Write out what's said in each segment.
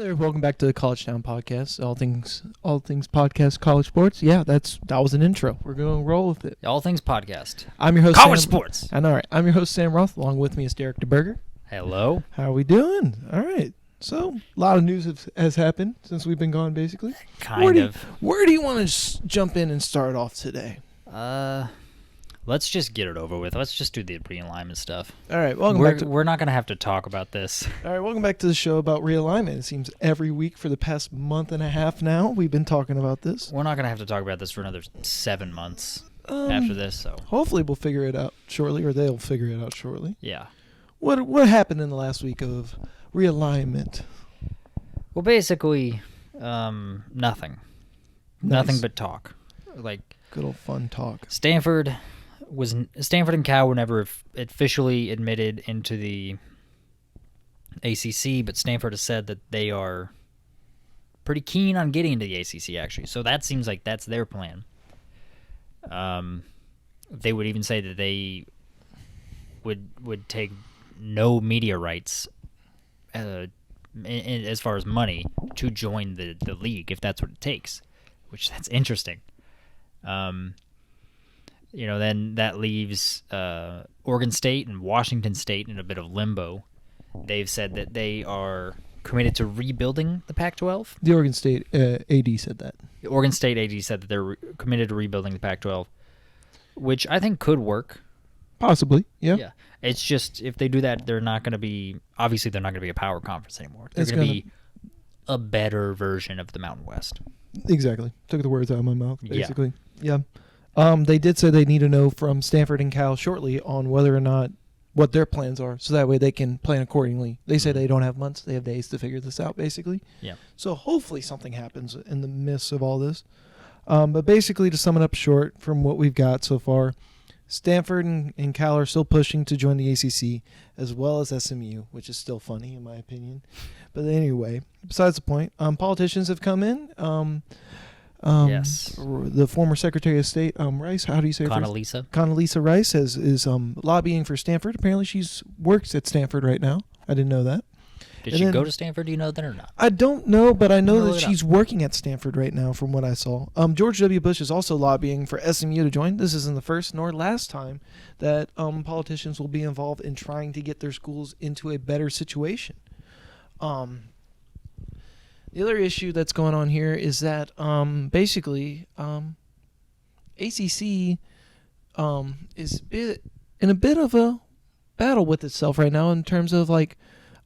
there, welcome back to the College Town Podcast. All things podcast, college sports. Yeah, that was an intro. We're going to roll with it. All things podcast. I'm your host, College Sam, sports. I know, right? I'm your host, Sam Roth. Along with me is Derek DeBurger. Hello. How are we doing? All right. So, a lot of news has happened since we've been gone, basically. Kind of. Where do you want to jump in and start off today? Let's just get it over with. Let's just do the realignment stuff. All right, We're not going to have to talk about this. All right, welcome back to the show about realignment. It seems every week for the past month and a half now we've been talking about this. We're not going to have to talk about this for another 7 months after this. So hopefully we'll figure it out shortly, or they'll figure it out shortly. Yeah. What happened in the last week of realignment? Well, basically, nothing. Nice. Nothing but talk. Like good old fun talk. Stanford and Cal were never officially admitted into the ACC, but Stanford has said that they are pretty keen on getting into the ACC, actually. So that seems like that's their plan. They would even say that they would take no media rights as far as money to join the league, if that's what it takes, which that's interesting. Then that leaves Oregon State and Washington State in a bit of limbo. They've said that they are committed to rebuilding the Pac-12. The Oregon State AD said that. The Oregon State AD said that they're committed to rebuilding the Pac-12, which I think could work. Possibly, yeah. Yeah. It's just, if they do that, they're not going to be a power conference anymore. They're going to be a better version of the Mountain West. Exactly. Took the words out of my mouth, basically. Yeah. They did say they need to know from Stanford and Cal shortly on whether or not what their plans are, so that way they can plan accordingly. They say they don't have months; they have days to figure this out, basically. Yeah. So hopefully something happens in the midst of all this. But basically, to sum it up short, from what we've got so far, Stanford and Cal are still pushing to join the ACC, as well as SMU, which is still funny in my opinion. But anyway, besides the point, politicians have come in. Yes. The former Secretary of State, Rice, how do you say her first? Condoleezza Rice is lobbying for Stanford. Apparently she works at Stanford right now. I didn't know that. Did she go to Stanford? Do you know that or not? I don't know, but I know that she's working at Stanford right now from what I saw. George W. Bush is also lobbying for SMU to join. This isn't the first nor last time that politicians will be involved in trying to get their schools into a better situation. The other issue that's going on here is that basically ACC is in a bit of a battle with itself right now in terms of like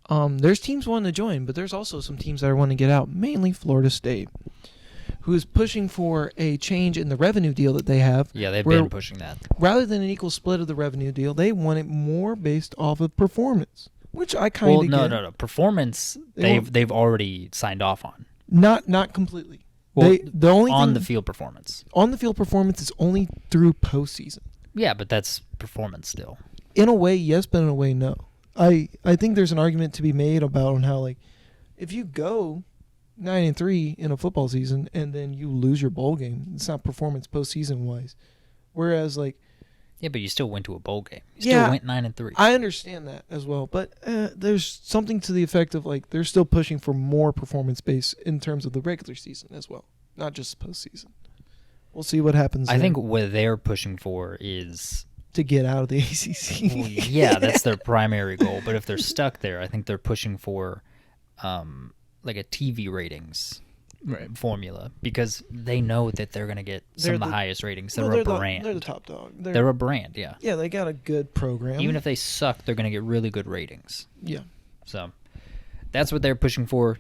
there's teams wanting to join, but there's also some teams that are wanting to get out, mainly Florida State, who is pushing for a change in the revenue deal that they have. Yeah, they've been pushing that. Rather than an equal split of the revenue deal, they want it more based off of performance. Which I kind of get. No. Performance, they've already signed off on. Not completely. Well, the only on thing, the field performance. On the field performance is only through postseason. Yeah, but that's performance still. In a way, yes, but in a way, no. I think there's an argument to be made about on how, like, if you go 9-3 in a football season and then you lose your bowl game, it's not performance postseason wise. Whereas, like, yeah, but you still went to a bowl game. You still went 9-3. I understand that as well, but there's something to the effect of like they're still pushing for more performance base in terms of the regular season as well, not just postseason. We'll see what happens. I think what they're pushing for is to get out of the ACC. Well, yeah, that's their primary goal. But if they're stuck there, I think they're pushing for like a TV ratings. Right. Formula, because they know that they're going to get some of the highest ratings. They're a brand. They're the top dog. They're a brand, yeah. Yeah, they got a good program. Even if they suck, they're going to get really good ratings. Yeah. So that's what they're pushing for.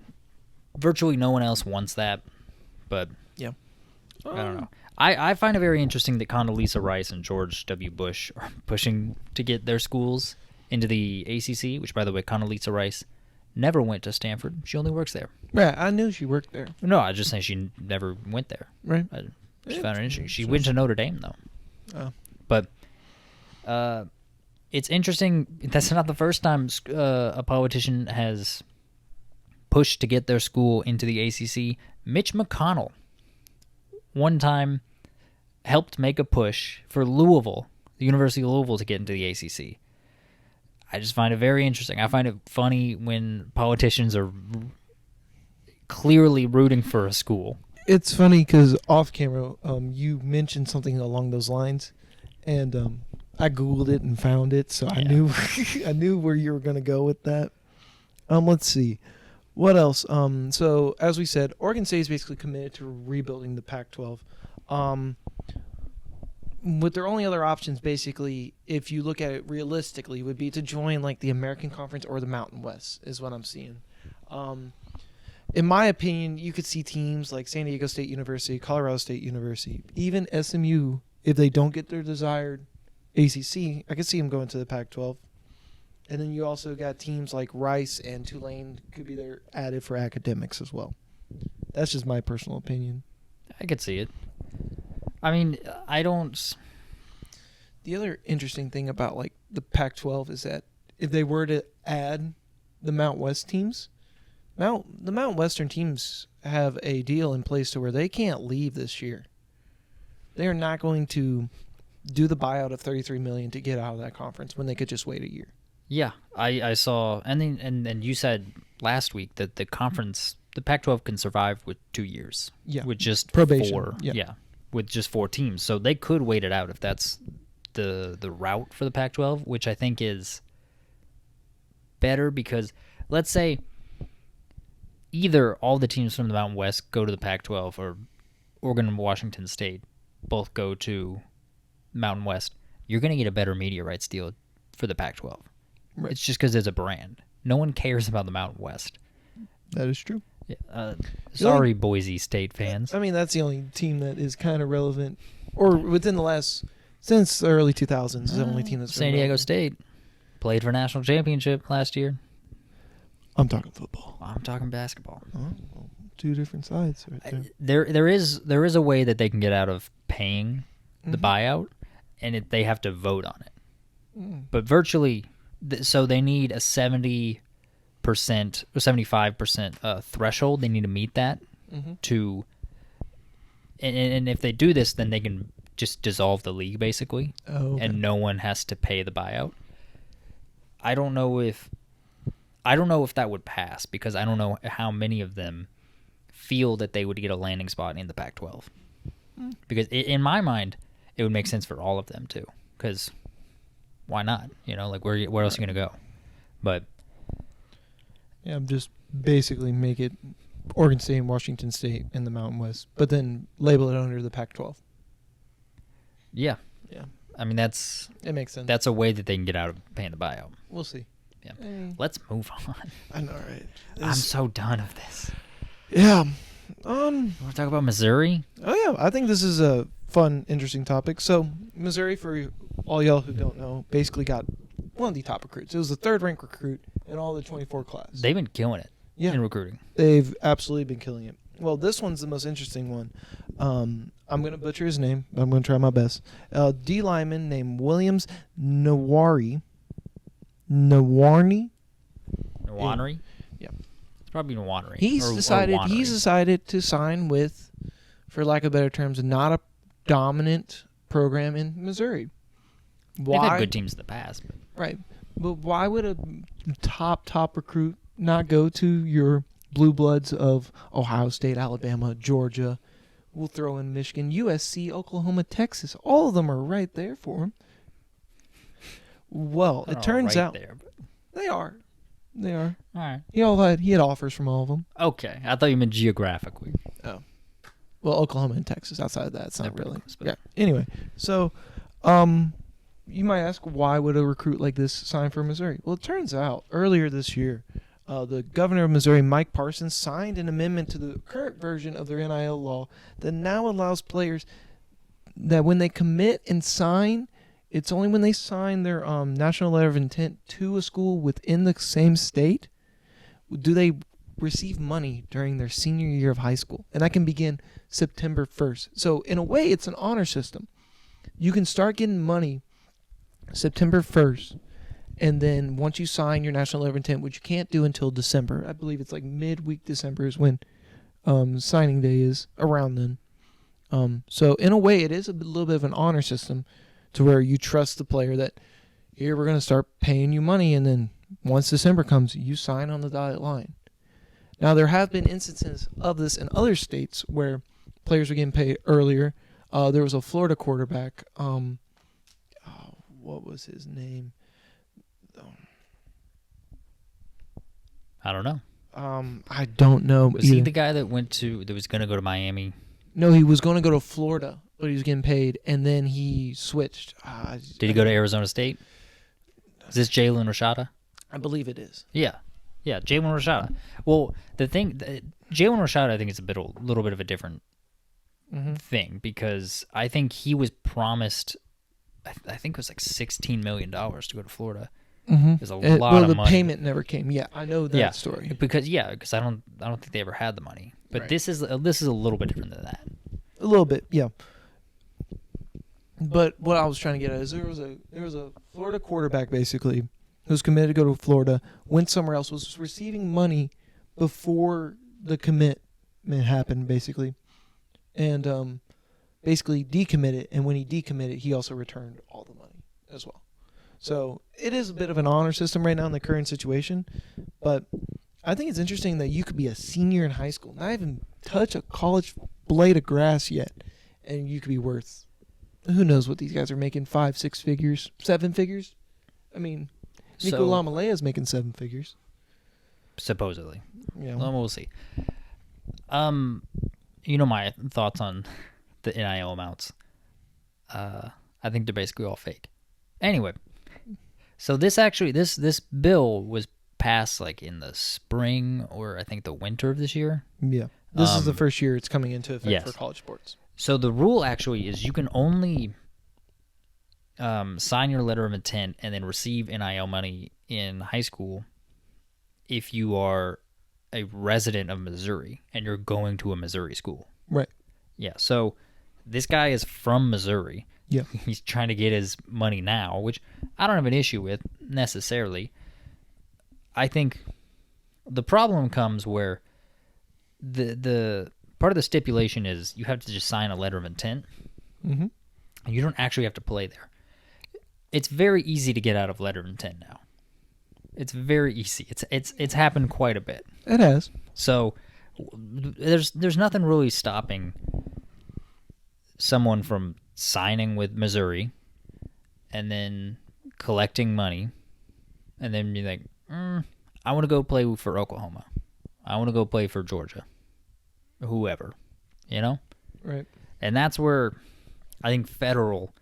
Virtually no one else wants that, but yeah. I don't know. I find it very interesting that Condoleezza Rice and George W. Bush are pushing to get their schools into the ACC, which, by the way, Condoleezza Rice never went to Stanford. She only works there. Right, I knew she worked there. No, I was just saying she never went there. Right. I just found it interesting. She went to Notre Dame, though. Oh. But it's interesting. That's not the first time a politician has pushed to get their school into the ACC. Mitch McConnell one time helped make a push for Louisville, the University of Louisville, to get into the ACC. I just find it very interesting. I find it funny when politicians are clearly rooting for a school. It's funny because off camera, you mentioned something along those lines, and I googled it and found it, so I knew I knew where you were going to go with that. Let's see, what else? So as we said, Oregon State is basically committed to rebuilding the Pac-12. With their only other options, basically, if you look at it realistically, would be to join like the American Conference or the Mountain West, is what I'm seeing. In my opinion, you could see teams like San Diego State University, Colorado State University, even SMU, if they don't get their desired ACC, I could see them going to the Pac-12. And then you also got teams like Rice and Tulane could be there added for academics as well. That's just my personal opinion. I could see it. I mean, I don't. The other interesting thing about like the Pac-12 is that if they were to add the Mount West teams, the Mount Western teams have a deal in place to where they can't leave this year. They are not going to do the buyout of $33 million to get out of that conference when they could just wait a year. Yeah, I saw, and you said last week that the conference, the Pac-12 can survive with 2 years. Yeah, with just probation. 4. Yeah, with just 4 teams, so they could wait it out if that's the route for the Pac-12, which I think is better because let's say either all the teams from the Mountain West go to the Pac-12 or Oregon and Washington State both go to Mountain West, you're going to get a better media rights deal for the Pac-12. Right. It's just because there's a brand. No one cares about the Mountain West. That is true. Yeah, sorry, Boise State fans. I mean, that's the only team that is kind of relevant, or within the last, since the early 2000s, is the only team that's San Diego State played for national championship last year. I'm talking football. I'm talking basketball. Oh, well, 2 different sides right there. There is a way that they can get out of paying the buyout, and they have to vote on it. But virtually, so they need a 70% or 75% threshold. They need to meet that to, and if they do this, then they can just dissolve the league basically, and no one has to pay the buyout. I don't know if that would pass because I don't know how many of them feel that they would get a landing spot in the Pac-12. Because in my mind, it would make sense for all of them too. Because why not? You know, like where else are you gonna go? But yeah, just basically make it Oregon State and Washington State in the Mountain West, but then label it under the Pac-12. Yeah. Yeah. I mean, it makes sense. That's a way that they can get out of paying the buyout. We'll see. Yeah. Let's move on. I know, right? I'm so done of this. Yeah. You want to talk about Missouri? Oh yeah, I think this is a fun, interesting topic. So Missouri, for all y'all who don't know, basically got one of the top recruits. It was the 3rd-ranked recruit in all the 24 class. They've been killing it in recruiting. They've absolutely been killing it. Well, this one's the most interesting one. I'm going to butcher his name, but I'm going to try my best. D lineman named Williams Nwaneri. Nwaneri? Yeah. It's probably Nwaneri. He's decided to sign with, for lack of better terms, not a dominant program in Missouri. They've had good teams in the past. But. Right. But why would a top recruit not go to your blue bloods of Ohio State, Alabama, Georgia? We'll throw in Michigan, USC, Oklahoma, Texas. All of them are right there for him. Well, it turns out they are. They are. All right. He had offers from all of them. Okay. I thought you meant geographically. Oh. Well, Oklahoma and Texas. Outside of that, it's not really. Close, yeah. Anyway, so you might ask, why would a recruit like this sign for Missouri? Well, it turns out earlier this year, the governor of Missouri, Mike Parsons, signed an amendment to the current version of their NIL law that now allows players that when they commit and sign, it's only when they sign their national letter of intent to a school within the same state do they receive money during their senior year of high school. And that can begin September 1st. So in a way, it's an honor system. You can start getting money September 1st. And then once you sign your national letter of intent, which you can't do until December, I believe it's like midweek December is when signing day is, around then. So in a way, it is a little bit of an honor system to where you trust the player that here we're going to start paying you money. And then once December comes, you sign on the dotted line. Now, there have been instances of this in other states where players were getting paid earlier. There was a Florida quarterback. What was his name? I don't know. I don't know. Was he the guy that was going to go to Miami? No, he was going to go to Florida, but he was getting paid, and then he switched. Did he go to Arizona State? Is this Jalen Rashada? I believe it is. Yeah, Jalen Rashada. Well, Jalen Rashada, I think it's a little bit of a different thing because I think he was promised. I think it was like $16 million to go to Florida. There's a lot of money. The payment never came. Yeah, I know that story. Because I don't think they ever had the money. But right. this is a little bit different than that. A little bit, yeah. But what I was trying to get at is there was a Florida quarterback basically who was committed to go to Florida, went somewhere else, was receiving money before the commitment happened basically, and basically decommitted. And when he decommitted, he also returned all the money as well. So it is a bit of an honor system right now in the current situation, but I think it's interesting that you could be a senior in high school, not even touch a college blade of grass yet, and you could be worth, who knows what these guys are making, 5, 6 figures, 7 figures? I mean, Nico Lamalea's making 7 figures. Supposedly. Yeah. Well, we'll see. My thoughts on the NIL amounts. I think they're basically all fake. Anyway. So this bill was passed like in the spring or I think the winter of this year. Yeah. This is the first year it's coming into effect for college sports. So the rule actually is you can only sign your letter of intent and then receive NIL money in high school if you are a resident of Missouri and you're going to a Missouri school. Right. Yeah. So this guy is from Missouri. Yeah. He's trying to get his money now, which I don't have an issue with necessarily. I think the problem comes where the part of the stipulation is you have to just sign a letter of intent. Mm-hmm. And you don't actually have to play there. It's very easy to get out of letter of intent now. It's very easy. It's happened quite a bit. It has. So there's nothing really stopping someone from signing with Missouri and then collecting money and then be like, I want to go play for Oklahoma. I want to go play for Georgia. Whoever, Right. And that's where I think federal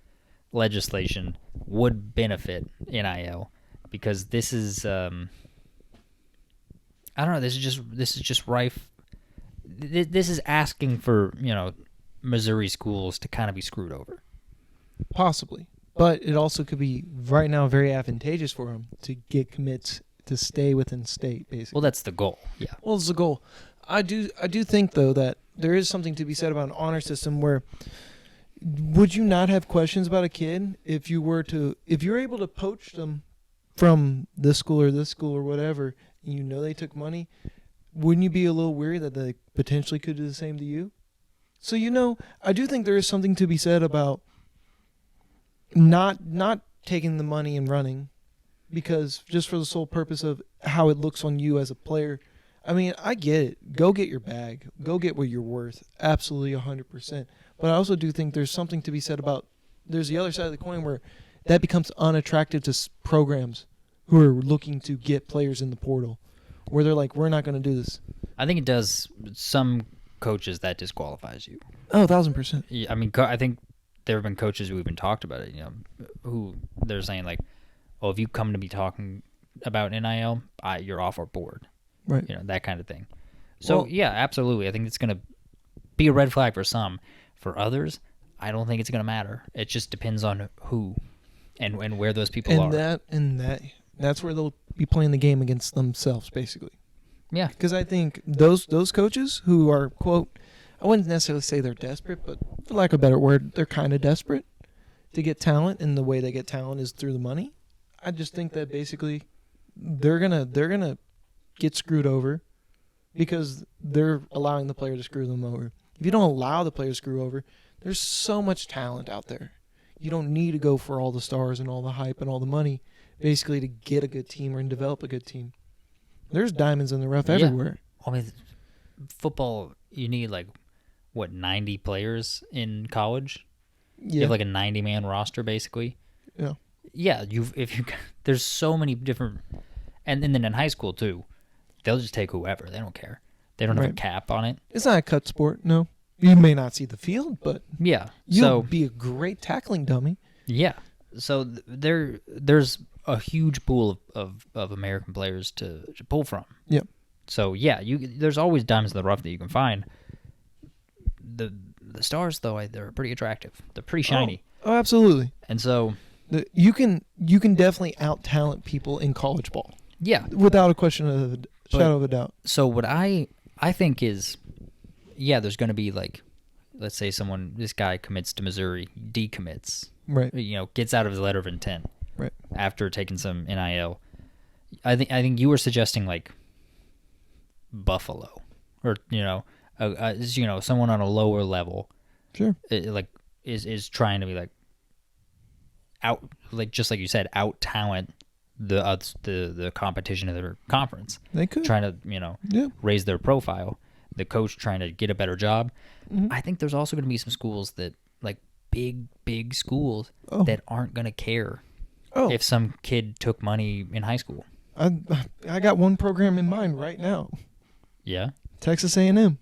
legislation would benefit NIL because this is I don't know, this is just rife. This is asking for, Missouri schools to kind of be screwed over. Possibly. But it also could be right now very advantageous for them to get commits to stay within state, basically. Well, that's the goal. Yeah. Well, it's the goal. I do think though that there is something to be said about an honor system where would you not have questions about a kid if you're able to poach them from this school or whatever, and they took money, wouldn't you be a little weary that they potentially could do the same to you? So I do think there is something to be said about not taking the money and running, because just for the sole purpose of how it looks on you as a player. I mean, I get it. Go get your bag. Go get what you're worth. Absolutely 100%. But I also do think there's something to be said about there's the other side of the coin where that becomes unattractive to programs who are looking to get players in the portal, where they're like, we're not going to do this. I think it does some coaches that disqualifies you. Oh, 1,000%. Yeah, I mean, I think there have been coaches who even talked about it, who they're saying like, oh, if you come to me talking about NIL, you're off our board. Right. That kind of thing. So, yeah, absolutely. I think it's going to be a red flag for some. For others, I don't think it's going to matter. It just depends on who and where those people are. That's where they'll be playing the game against themselves, basically. Yeah. Because I think those coaches who are, quote, I wouldn't necessarily say they're desperate, but for lack of a better word, they're kind of desperate to get talent, and the way they get talent is through the money. I just think that basically they're gonna get screwed over because they're allowing the player to screw them over. If you don't allow the player to screw over, there's so much talent out there. You don't need to go for all the stars and all the hype and all the money basically to get a good team or develop a good team. There's diamonds in the rough everywhere. I mean, football, you need like, what, 90 players in college? You Yeah. have like a 90-man roster, basically. Yeah. Yeah, there's so many different, and then in high school too, they'll just take whoever. They don't care. They don't have a Right. cap on it. It's not a cut sport, no. You may not see the field, but Yeah. you'll be a great tackling dummy. Yeah. So there's a huge pool of American players to pull from. Yep. So yeah, there's always diamonds in the rough that you can find. The stars though, they're pretty attractive. They're pretty shiny. Oh, absolutely. And so You can definitely out talent people in college ball yeah. without a question of a shadow of a doubt. So what I think is, yeah, there's going to be like, let's say this guy commits to Missouri, decommits, Right. Gets out of his letter of intent, Right. after taking some NIL. I think you were suggesting like Buffalo, or someone on a lower level, Sure. like is trying to be like out, like just like you said, out talent the competition of their conference. They could. Trying to Yeah. raise their profile. The coach trying to get a better job. Mhm. I think there's also going to be some schools that like big schools Oh. that aren't going to care Oh. if some kid took money in high school. I got one program in mind right now. Yeah, Texas A&M.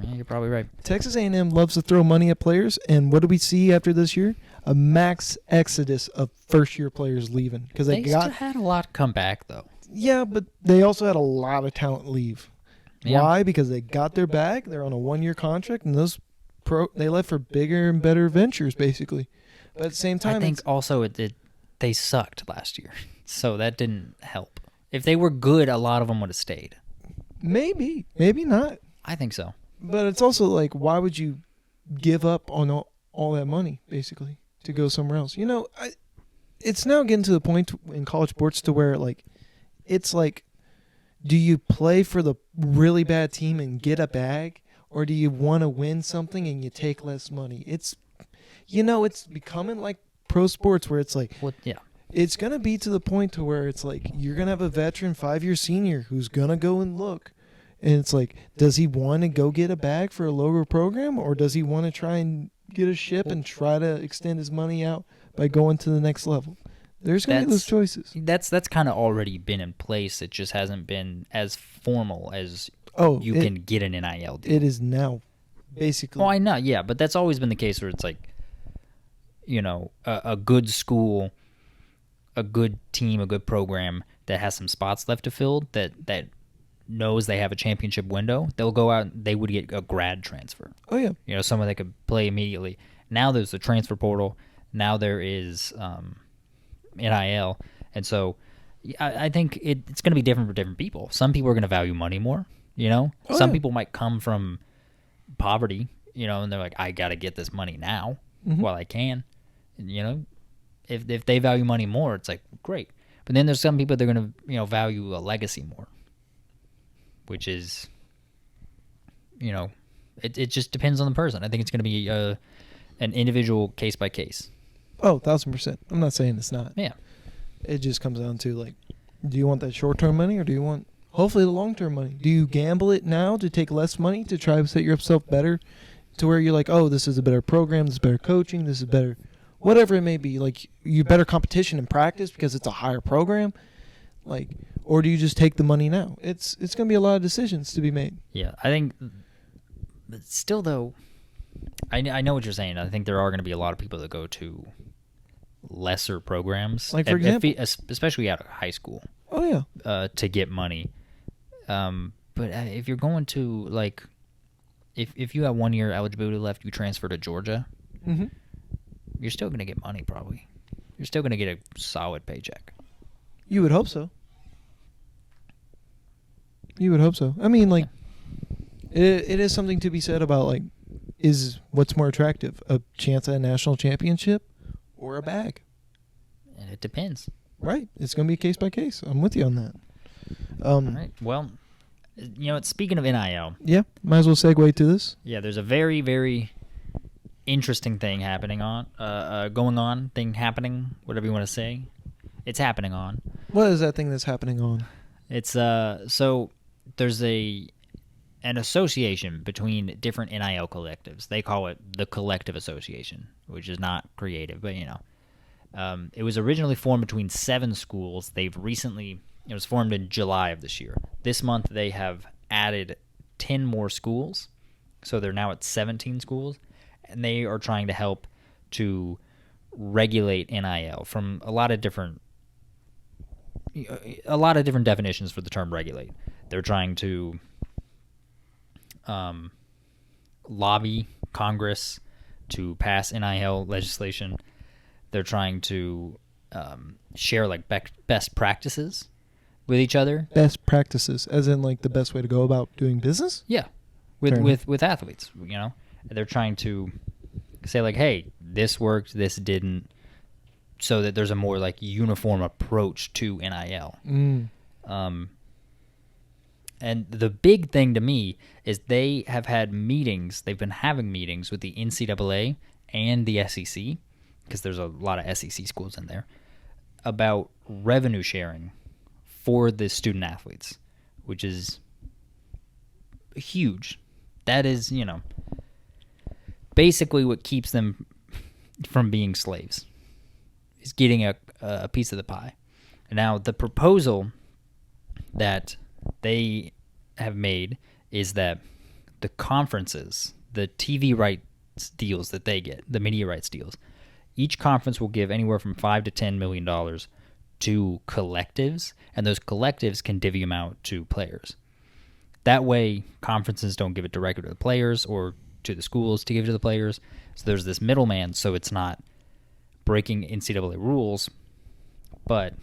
yeah, you're probably right. Texas A&M loves to throw money at players, and what do we see after this year? A max exodus of first-year players leaving because They still had a lot come back though. Yeah, but they also had a lot of talent leave. Yeah. Why? Because they got their bag. They're on a one-year contract, and they left for bigger and better ventures, basically. But at the same time, I think also they sucked last year, so that didn't help. If they were good, a lot of them would have stayed. maybe not. I think so. But it's also like, why would you give up on all that money, basically, to go somewhere else? It's now getting to the point in college sports to where, like, it's like, do you play for the really bad team and get a bag, or do you want to win something and you take less money? It's becoming like pro sports where it's like, Yeah. it's going to be to the point to where it's like you're going to have a veteran 5-year senior who's going to go and look. And it's like, does he want to go get a bag for a lower program, or does he want to try and get a ship and try to extend his money out by going to the next level? There's going to be those choices. That's kind of already been in place. It just hasn't been as formal as you can get an NIL deal. It is now, basically. Oh, I know, yeah, but that's always been the case where it's like, a good school, a good team, a good program that has some spots left to fill that knows they have a championship window, they'll go out and they would get a grad transfer. Oh, yeah. Someone that could play immediately. Now there's the transfer portal. Now there is NIL. And so I think it's going to be different for different people. Some people are going to value money more, Some people might come from poverty, and they're like, I got to get this money now while I can. If they value money more, it's like, great. But then there's some people that are going to, value a legacy more, which is, it just depends on the person. I think it's going to be an individual case by case. Oh, 1,000%. I'm not saying it's not. Yeah. It just comes down to, like, do you want that short-term money, or do you want, hopefully, the long-term money? Do you gamble it now to take less money to try to set yourself better to where you're like, oh, this is a better program, this is better coaching, this is better, whatever it may be. Like, you better competition in practice because it's a higher program. Like, or do you just take the money now? It's going to be a lot of decisions to be made. Yeah, I think, but still, though, I know what you're saying. I think there are going to be a lot of people that go to lesser programs, like, for example, especially out of high school. Oh, yeah. To get money. But if you're going to, like, if you have 1 year eligibility left, you transfer to Georgia, you're still going to get money, probably. You're still going to get a solid paycheck. You would hope so. You would hope so. I mean, like, it is something to be said about, like, is what's more attractive, a chance at a national championship or a bag? And it depends. Right. It's going to be case by case. I'm with you on that. All right. Well, speaking of NIL. Yeah, might as well segue to this. Yeah, there's a very, very interesting thing happening whatever you want to say. It's happening on. What is that thing that's happening on? It's so there's a an association between different NIL collectives. They call it the Collective Association, which is not creative, but it was originally formed between 7 schools. It was formed in July of this year. This month they have added 10 more schools, so they're now at 17 schools, and they are trying to help to regulate NIL from a lot of different definitions for the term regulate. They're trying to lobby Congress to pass NIL legislation. They're trying to share like best practices with each other. Best practices, as in like the best way to go about doing business? Yeah, with athletes, They're trying to say like, hey, this worked, this didn't, so that there's a more like uniform approach to NIL. And the big thing to me is they have had meetings. They've been having meetings with the NCAA and the SEC, because there's a lot of SEC schools in there, about revenue sharing for the student athletes, which is huge. That is, basically what keeps them from being slaves, is getting a piece of the pie. Now, the proposal that they have made is that the conferences, the TV rights deals that they get, the media rights deals, each conference will give anywhere from $5 to $10 million to collectives, and those collectives can divvy them out to players. That way, conferences don't give it directly to the players or to the schools to give to the players. So there's this middleman, so it's not breaking NCAA rules, but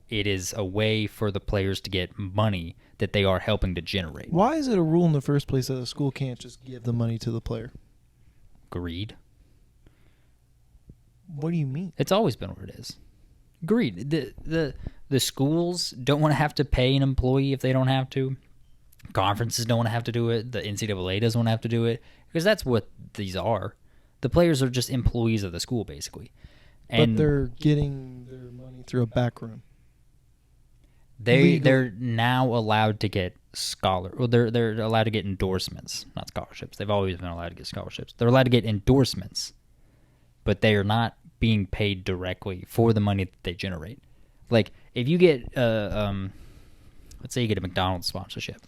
it is a way for the players to get money that they are helping to generate. Why is it a rule in the first place that a school can't just give the money to the player? Greed. What do you mean? It's always been what it is. Greed. The schools don't want to have to pay an employee if they don't have to. Conferences don't want to have to do it. The NCAA doesn't want to have to do it, because that's what these are. The players are just employees of the school, basically. And but they're getting their money through a back room. They're now allowed to get they're allowed to get endorsements, not scholarships. They've always been allowed to get scholarships. They're allowed to get endorsements, but they are not being paid directly for the money that they generate. Like if you get let's say you get a McDonald's sponsorship.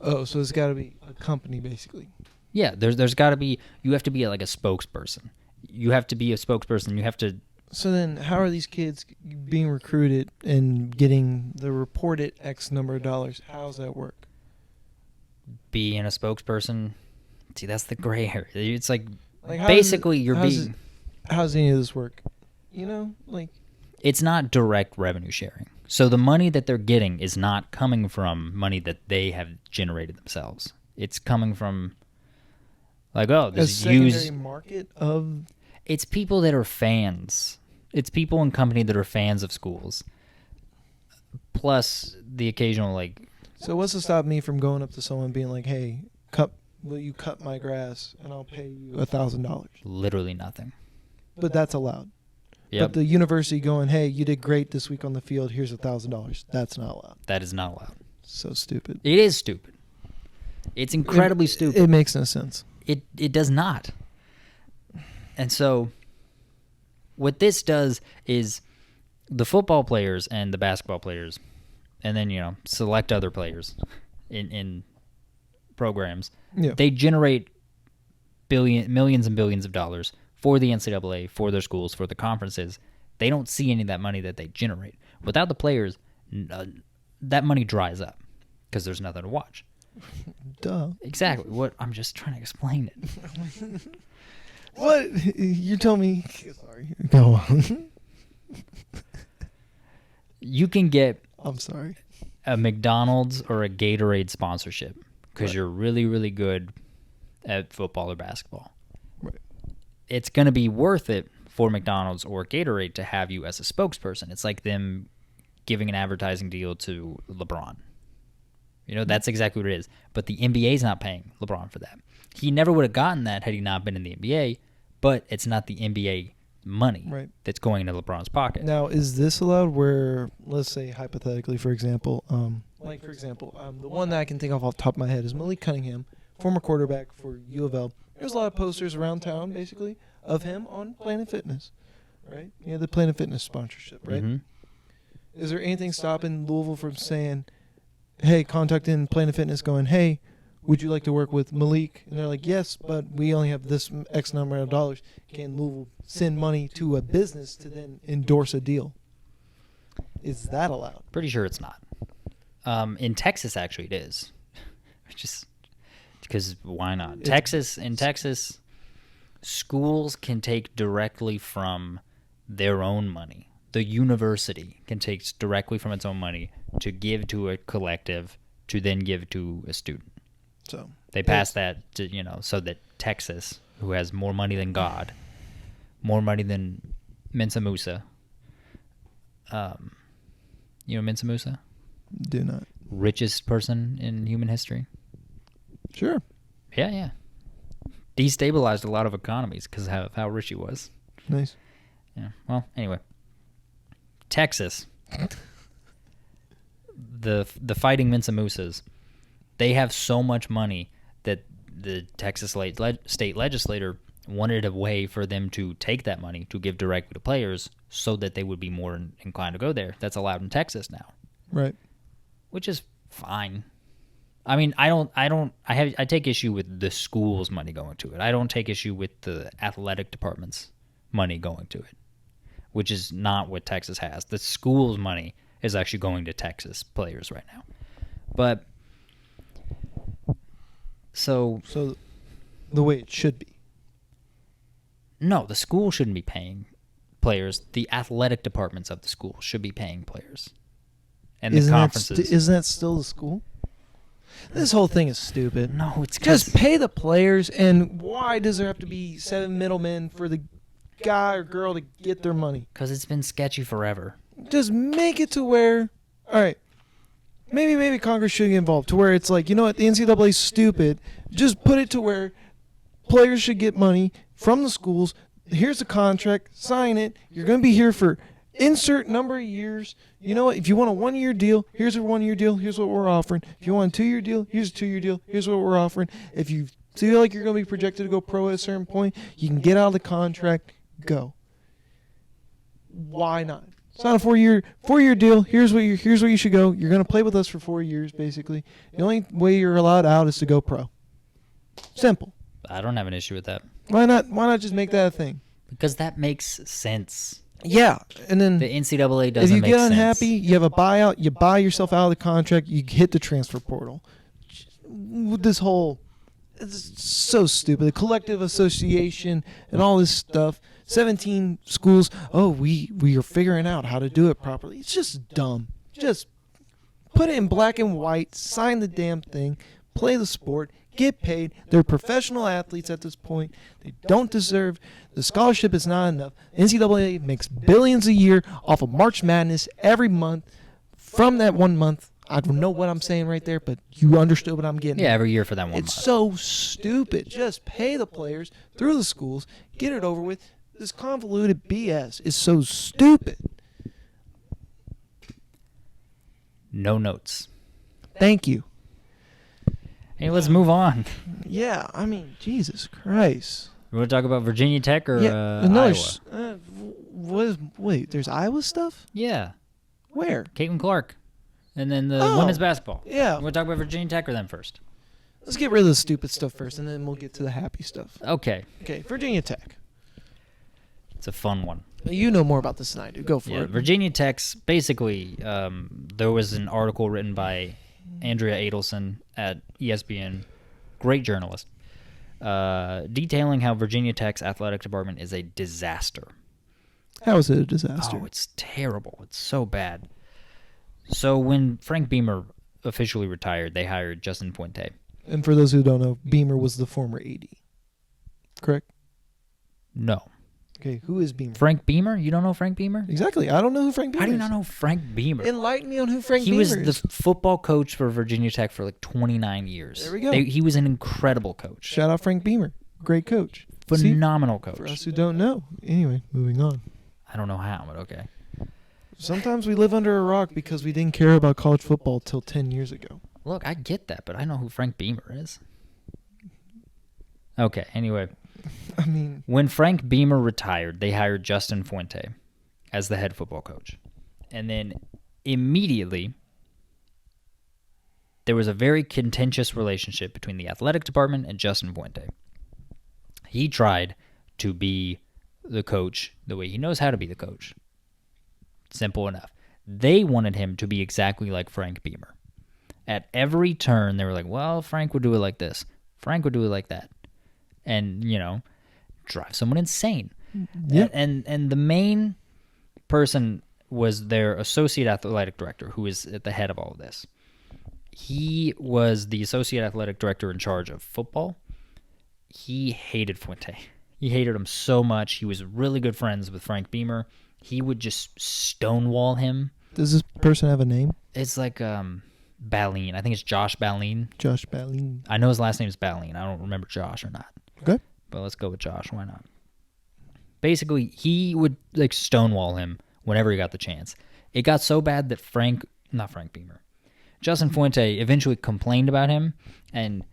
Oh, so it's got to be a company, basically. Yeah, there's got to be. You have to be like a spokesperson. You have to be a spokesperson. You have to. So then, how are these kids being recruited and getting the reported X number of dollars? How does that work? Being a spokesperson. See, that's the gray area. It's like basically you're being. How does any of this work? It's not direct revenue sharing. So the money that they're getting is not coming from money that they have generated themselves. It's coming from, like, this secondary market of. It's people that are fans. It's people in company that are fans of schools. Plus the occasional, like. So what's to stop me from going up to someone being like, "Hey, will you cut my grass and I'll pay you $1,000?" Literally nothing. But that's allowed. Yep. But the university going, "Hey, you did great this week on the field. Here's $1,000." That's not allowed. That is not allowed. So stupid. It is stupid. It's incredibly stupid. It makes no sense. It does not. And so what this does is the football players and the basketball players, and then, select other players in programs, they generate millions and billions of dollars for the NCAA, for their schools, for the conferences. They don't see any of that money that they generate. Without the players, that money dries up because there's nothing to watch. Duh. Exactly. What I'm just trying to explain it. What? You told me. Sorry. Go on. You can get. I'm sorry. A McDonald's or a Gatorade sponsorship because you're really, really good at football or basketball. Right. It's going to be worth it for McDonald's or Gatorade to have you as a spokesperson. It's like them giving an advertising deal to LeBron. That's exactly what it is. But the NBA's not paying LeBron for that. He never would have gotten that had he not been in the NBA, but it's not the NBA money that's going into LeBron's pocket. Now, is this allowed where, let's say hypothetically, for example, Like, for example, the one that I can think of off the top of my head is Malik Cunningham, former quarterback for U of L. There's a lot of posters around town, basically, of him on Planet Fitness, right? Yeah, the Planet Fitness sponsorship, right? Mm-hmm. Is there anything stopping Louisville from saying, hey, contacting Planet Fitness going, hey, would you like to work with Malik? And they're like, yes, but we only have this X number of dollars. Can Louisville send money to a business to then endorse a deal? Is that allowed? Pretty sure it's not. In Texas, actually, it is. Just because why not? In Texas, schools can take directly from their own money. The university can take directly from its own money to give to a collective to then give to a student. So they passed that to, so that Texas, who has more money than God, more money than Mensa Musa. You know Mensa Musa? Do not. Richest person in human history. Sure. Yeah. Destabilized a lot of economies because of how rich he was. Nice. Yeah. Well, anyway. Texas. The Fighting Mensa Musas, they have so much money that the Texas state legislator wanted a way for them to take that money to give directly to players so that they would be more inclined to go there. That's allowed in Texas now. Right. Which is fine. I mean, I take issue with the school's money going to it. I don't take issue with the athletic department's money going to it, which is not what Texas has. The school's money is actually going to Texas players right now. But so the way it should be. No, the school shouldn't be paying players. The athletic departments of the school should be paying players. And the conferences. Isn't that still the school? This whole thing is stupid. No, it's just pay the players. And why does there have to be 7 middlemen for the guy or girl to get their money? Because it's been sketchy forever. Just make it to where, all right, maybe Congress should get involved to where it's like, you know what, the NCAA is stupid. Just put it to where players should get money from the schools. Here's the contract. Sign it. You're going to be here for insert number of years. You know what? If you want a 1-year deal, here's a 1-year deal. Here's what we're offering. If you want a 2-year deal, here's a 2-year deal. Here's what we're offering. If you feel like you're going to be projected to go pro at a certain point, you can get out of the contract. Go. Why not? It's not a 4-year deal. Here's where you should go. You're going to play with us for 4 years, basically. The only way you're allowed out is to go pro. Simple. I don't have an issue with that. Why not just make that a thing? Because that makes sense. Yeah, and then the NCAA doesn't make sense. If you get unhappy, you have a buyout, you buy yourself out of the contract, you hit the transfer portal. This whole, it's so stupid. The collective association and all this stuff. 17 schools. Oh, we are figuring out how to do it properly. It's just dumb. Just put it in black and white. Sign the damn thing. Play the sport. Get paid. They're professional athletes at this point. They don't deserve. The scholarship is not enough. NCAA makes billions a year off of March Madness every month. From that 1 month, I don't know what I'm saying right there, but you understood what I'm getting. Yeah, every year for that 1 month. It's so stupid. Just pay the players through the schools. Get it over with. This convoluted BS is so stupid. No notes. Thank you. Hey, let's move on. Yeah, I mean, Jesus Christ. You want to talk about Virginia Tech or Iowa? Wait, there's Iowa stuff? Yeah. Where? Caitlin Clark. And then the women's basketball. Yeah. You want to talk about Virginia Tech or them first? Let's get rid of the stupid stuff first, and then we'll get to the happy stuff. Okay. Okay, Virginia Tech. It's a fun one. You know more about this than I do. Go for it. Virginia Tech's basically, there was an article written by Andrea Adelson at ESPN, great journalist, detailing how Virginia Tech's athletic department is a disaster. How is it a disaster? Oh, it's terrible. It's so bad. So when Frank Beamer officially retired, they hired Justin Fuente. And for those who don't know, Beamer was the former AD. Correct? No. Okay, who is Beamer? Frank Beamer? You don't know Frank Beamer? Exactly. I don't know who Frank Beamer is. How do you not know Frank Beamer? Enlighten me on who Frank Beamer is. He was the football coach for Virginia Tech for like 29 years. There we go. He was an incredible coach. Shout out Frank Beamer. Great coach. Phenomenal coach. For us who don't know. Anyway, moving on. I don't know how, but okay. Sometimes we live under a rock because we didn't care about college football till 10 years ago. Look, I get that, but I know who Frank Beamer is. Okay, anyway. I mean, when Frank Beamer retired, they hired Justin Fuente as the head football coach. And then immediately, there was a very contentious relationship between the athletic department and Justin Fuente. He tried to be the coach the way he knows how to be the coach. Simple enough. They wanted him to be exactly like Frank Beamer. At every turn, they were like, well, Frank would do it like this. Frank would do it like that. And, drive someone insane. Yep. And the main person was their associate athletic director, who is at the head of all of this. He was the associate athletic director in charge of football. He hated Fuente. He hated him so much. He was really good friends with Frank Beamer. He would just stonewall him. Does this person have a name? It's like Balleen. I think it's Josh Balleen. Josh Balleen. I know his last name is Balleen. I don't remember Josh or not. Okay. But let's go with Josh. Why not? Basically, he would stonewall him whenever he got the chance. It got so bad that Justin Fuente eventually complained about him, and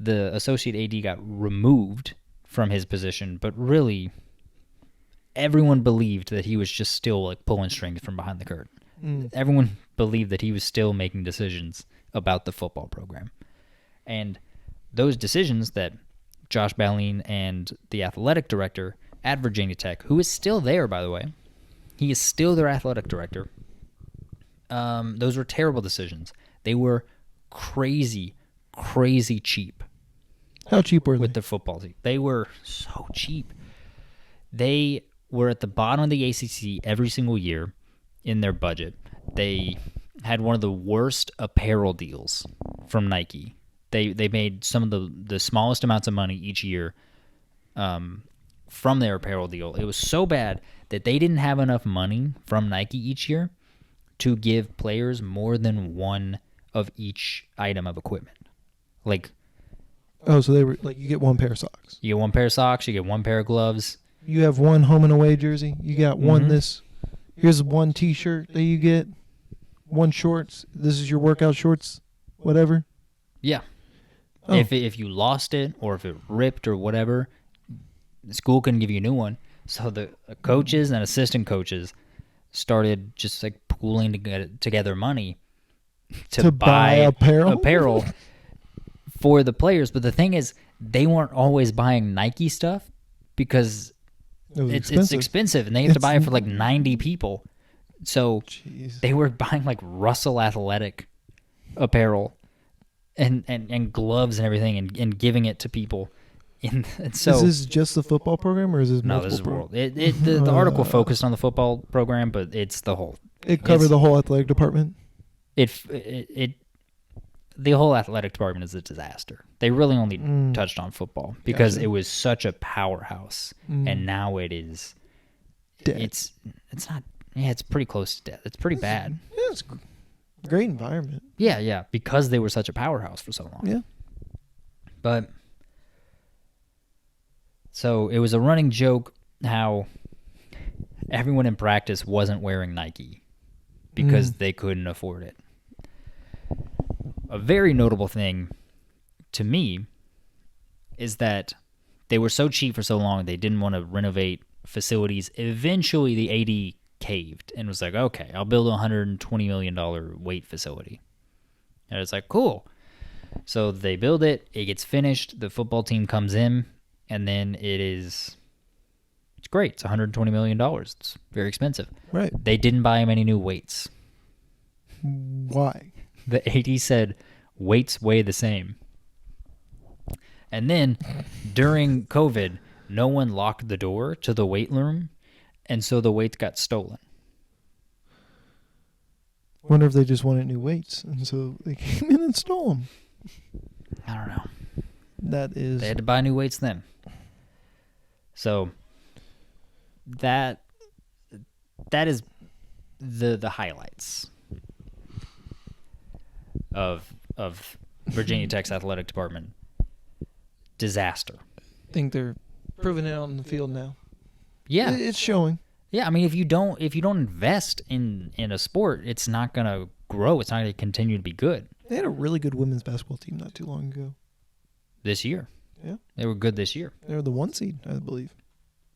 the associate AD got removed from his position, but really everyone believed that he was just still pulling strings from behind the curtain. Everyone believed that he was still making decisions about the football program. And those decisions that Josh Balleen and the athletic director at Virginia Tech, who is still there, by the way, he is still their athletic director, those were terrible decisions. They were crazy cheap. How cheap were they? With the football team. They were so cheap. They were at the bottom of the ACC every single year in their budget. They had one of the worst apparel deals from Nike. They made some of the smallest amounts of money each year from their apparel deal. It was so bad that they didn't have enough money from Nike each year to give players more than one of each item of equipment. Oh, so they were you get one pair of socks. You get one pair of socks, you get one pair of gloves. You have one home and away jersey. You got one this. Here's one T-shirt that you get. One shorts. This is your workout shorts, whatever. Yeah. Oh. If you lost it or if it ripped or whatever, the school couldn't give you a new one. So the coaches and assistant coaches started just pooling together money to buy apparel for the players. But the thing is, they weren't always buying Nike stuff because it's expensive, and they have to buy it for 90 people. So they were buying Russell Athletic apparel and gloves and everything and giving it to people. And so, is this just the football program, or is this no? This is world. The article focused on the football program, but it's the whole. It covered the whole athletic department. The whole athletic department is a disaster. They really only touched on football because it was such a powerhouse, and now it is. Dead. It's not. Yeah, it's pretty close to death. It's pretty bad. Yeah, it's a great environment. Yeah, because they were such a powerhouse for so long. Yeah. But so it was a running joke how everyone in practice wasn't wearing Nike because they couldn't afford it. A very notable thing to me is that they were so cheap for so long they didn't want to renovate facilities. Eventually, the AD caved and was like, okay, I'll build a $120 million weight facility. And it's cool. So they build it, it gets finished, the football team comes in, and then it's great. It's $120 million. It's very expensive. Right. They didn't buy him any new weights. Why? The AD said weights weigh the same. And then during COVID, no one locked the door to the weight room, and so the weights got stolen. Wonder if they just wanted new weights, and so they came in and stole them. I don't know. They had to buy new weights then. So that is the highlights of Virginia Tech's athletic department. Disaster. I think they're proving it out in the field now. Yeah. It's showing. Yeah, I mean, if you don't invest in a sport, it's not gonna grow. It's not gonna continue to be good. They had a really good women's basketball team not too long ago. This year, Yeah. they were good this year. They were the 1 seed, I believe.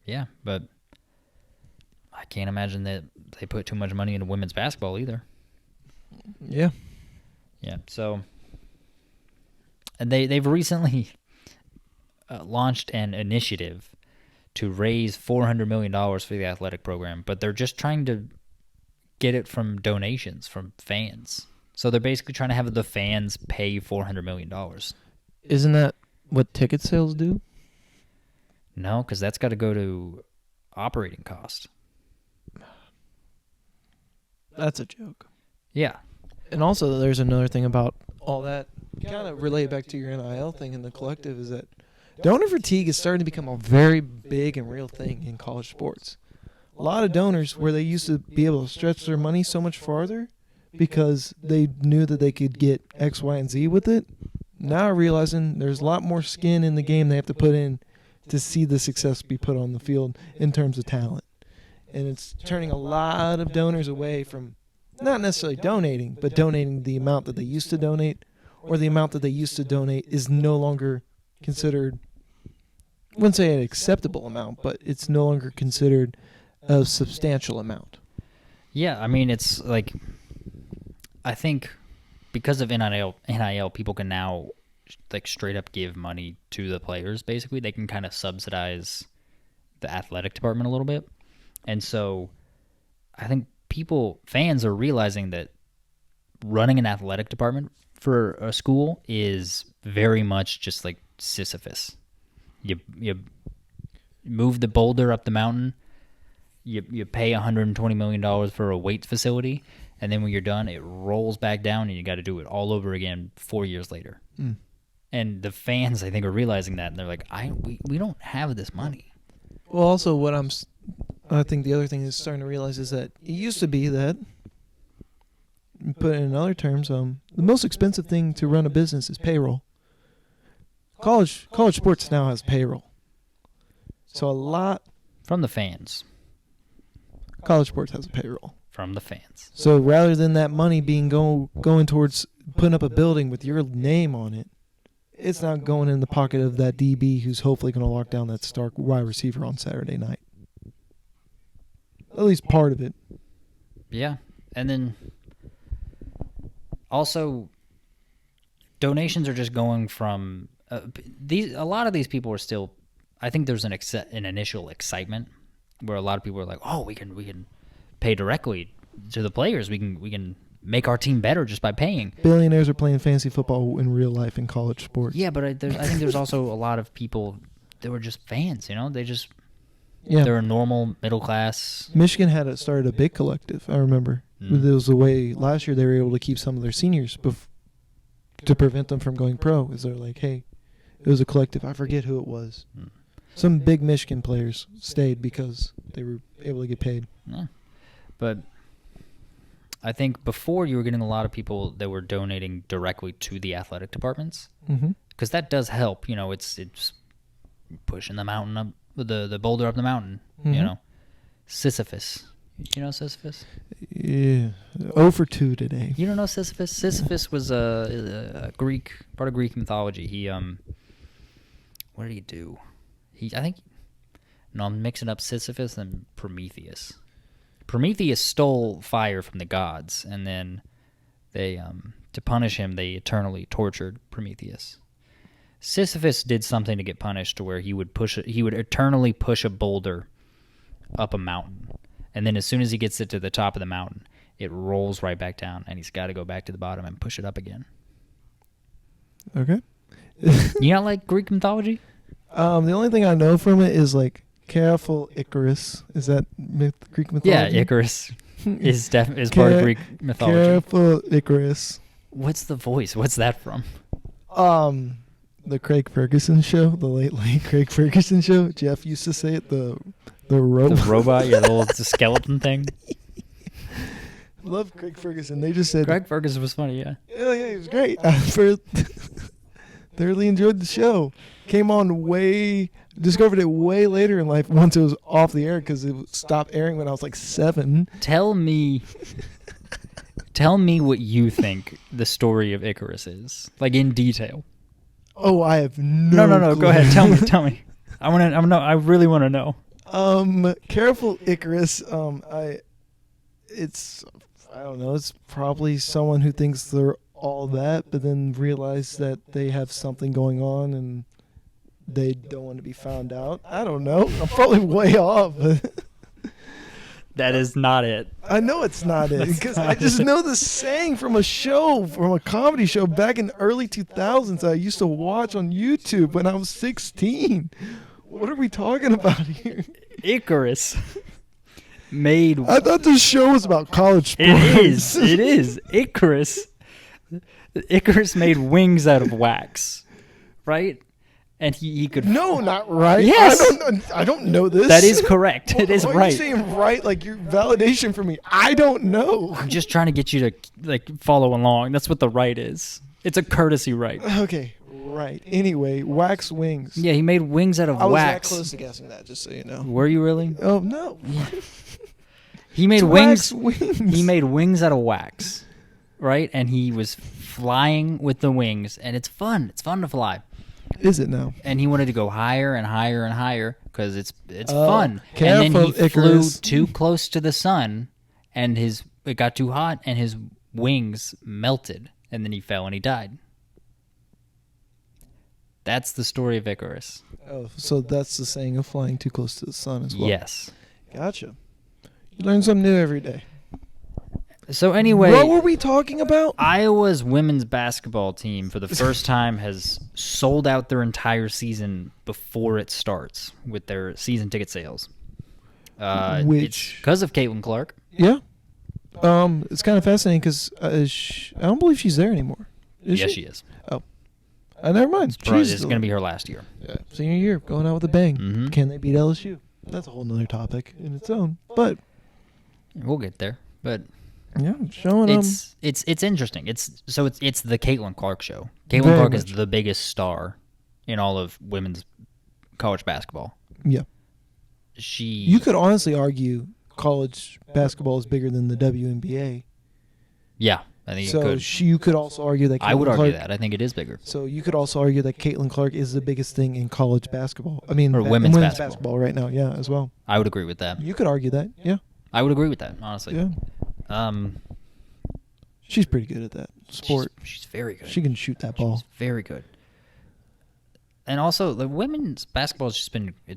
Yeah, but I can't imagine that they put too much money into women's basketball either. Yeah. Yeah, so and they've recently launched an initiative to raise $400 million for the athletic program, but they're just trying to get it from donations from fans. So they're basically trying to have the fans pay $400 million. Isn't that what ticket sales do? No, because that's got to go to operating cost. That's a joke. Yeah. And also, there's another thing about all that. Kind of relate back to your NIL thing in the collective is that donor fatigue is starting to become a very big and real thing in college sports. A lot of donors, where they used to be able to stretch their money so much farther because they knew that they could get X, Y, and Z with it, now are realizing there's a lot more skin in the game they have to put in to see the success be put on the field in terms of talent. And it's turning a lot of donors away from not necessarily donating, but donating the amount that they used to donate, or the amount that they used to donate is no longer considered, I wouldn't say an acceptable amount, but it's no longer considered a substantial amount. Yeah, I mean, it's like, I think because of NIL, people can now like straight up give money to the players. Basically, they can kind of subsidize the athletic department a little bit. And so I think fans are realizing that running an athletic department for a school is very much just like Sisyphus. You move the boulder up the mountain, you pay $120 million for a weight facility, and then when you're done, it rolls back down and you got to do it all over again 4 years later. Mm. And the fans, I think, are realizing that, and they're like, we don't have this money. Well, also I think the other thing is starting to realize is that it used to be that, put it in other terms, the most expensive thing to run a business is payroll. College sports now has payroll. So a lot from the fans. College sports has a payroll from the fans. So rather than that money being going towards putting up a building with your name on it, it's not going in the pocket of that DB who's hopefully going to lock down that star wide receiver on Saturday night. At least part of it. Yeah. And then also donations are just going from a lot of these people are still, I think there's an initial excitement where a lot of people are like, "Oh, we can pay directly to the players. We can make our team better just by paying." Billionaires are playing fantasy football in real life in college sports. Yeah, but I think there's also a lot of people that were just fans, They just they're a normal middle class. Michigan started a big collective, I remember. Mm. It was the way last year they were able to keep some of their seniors to prevent them from going pro. Is they're like, hey, it was a collective. I forget who it was. Mm. Some big Michigan players stayed because they were able to get paid. Yeah. But I think before you were getting a lot of people that were donating directly to the athletic departments, because that does help. It's pushing the mountain up, the boulder up the mountain. Mm-hmm. Sisyphus. You know Sisyphus? Yeah. 0 for 2 today. You don't know Sisyphus? Sisyphus was a Greek, part of Greek mythology. He what did he do? I'm mixing up Sisyphus and Prometheus. Prometheus stole fire from the gods, and then they, to punish him, they eternally tortured Prometheus. Sisyphus did something to get punished, to where he would eternally push a boulder up a mountain, and then as soon as he gets it to the top of the mountain, it rolls right back down, and he's got to go back to the bottom and push it up again. Okay. You not like Greek mythology? The only thing I know from it is like careful Icarus. Is that Greek mythology? Yeah, Icarus is part of Greek mythology. Careful Icarus. What's the voice? What's that from? The Craig Ferguson show, the late Craig Ferguson show. Jeff used to say it. The robot, yeah, the little skeleton thing. Love Craig Ferguson. They just said Craig Ferguson was funny. Yeah. Yeah, he was great. Thoroughly enjoyed the show. Came on way discovered it way later in life once it was off the air because it stopped airing when I was like 7. Tell me what you think the story of Icarus is, like in detail. Oh, I have no. No. clue. Go ahead. Tell me. I really want to know. Careful, Icarus. I don't know. It's probably someone who thinks they're all that, but then realize that they have something going on and they don't want to be found out. I don't know. I'm probably way off. That is not it. I know it's not it because I just know the saying from a comedy show back in the early 2000s I used to watch on YouTube when I was 16. What are we talking about here? Icarus made. I thought this show was about college sports. It is. Icarus made wings out of wax, right? And he could. No, not right. Yes. I don't know this. That is correct. It is Why right. Are you saying right like your validation for me? I don't know. I'm just trying to get you to follow along. That's what the right is. It's a courtesy right. Okay, right. Anyway, wax wings. Yeah, he made wings out of I was wax. that close to guessing that, just so you know. Were you really? Oh no. He made Wax wings. wings. He made wings out of wax, right? And he was flying with the wings, and it's fun. It's fun to fly. Is it now? And he wanted to go higher and higher and higher because it's Oh, fun. And careful, then he Icarus. flew too close to the sun, and it got too hot, and his wings melted, and then he fell and he died. That's the story of Icarus. Oh, so that's the saying of flying too close to the sun as well. Yes. Gotcha. You learn something new every day. So anyway, What were we talking about? Iowa's women's basketball team for the first time has sold out their entire season before it starts with their season ticket sales. It's because of Caitlin Clark. Yeah. It's kind of fascinating because I don't believe she's there anymore. Yes, she is. Never mind. It's going to be her last year. Yeah. Senior year, going out with a bang. Mm-hmm. Can they beat LSU? That's a whole nother topic in its own. But We'll get there, but yeah, showing them. it's interesting. It's the Caitlin Clark show. Caitlin Very Clark much. is the biggest star in all of women's college basketball. Yeah. You You could honestly argue college basketball is bigger than the WNBA. Yeah, I think So it could. you could also argue that. I would Caitlin argue Clark, that. I think it is bigger. So you could also argue that Caitlin Clark is the biggest thing in college basketball. I mean, Or women's basketball. right now. Yeah, as well. I would agree with that. You could argue that. Yeah. I would agree with that, honestly. Yeah. She's pretty good at that sport. She's very good. She can shoot that ball. She's very good. And also, the women's basketball has just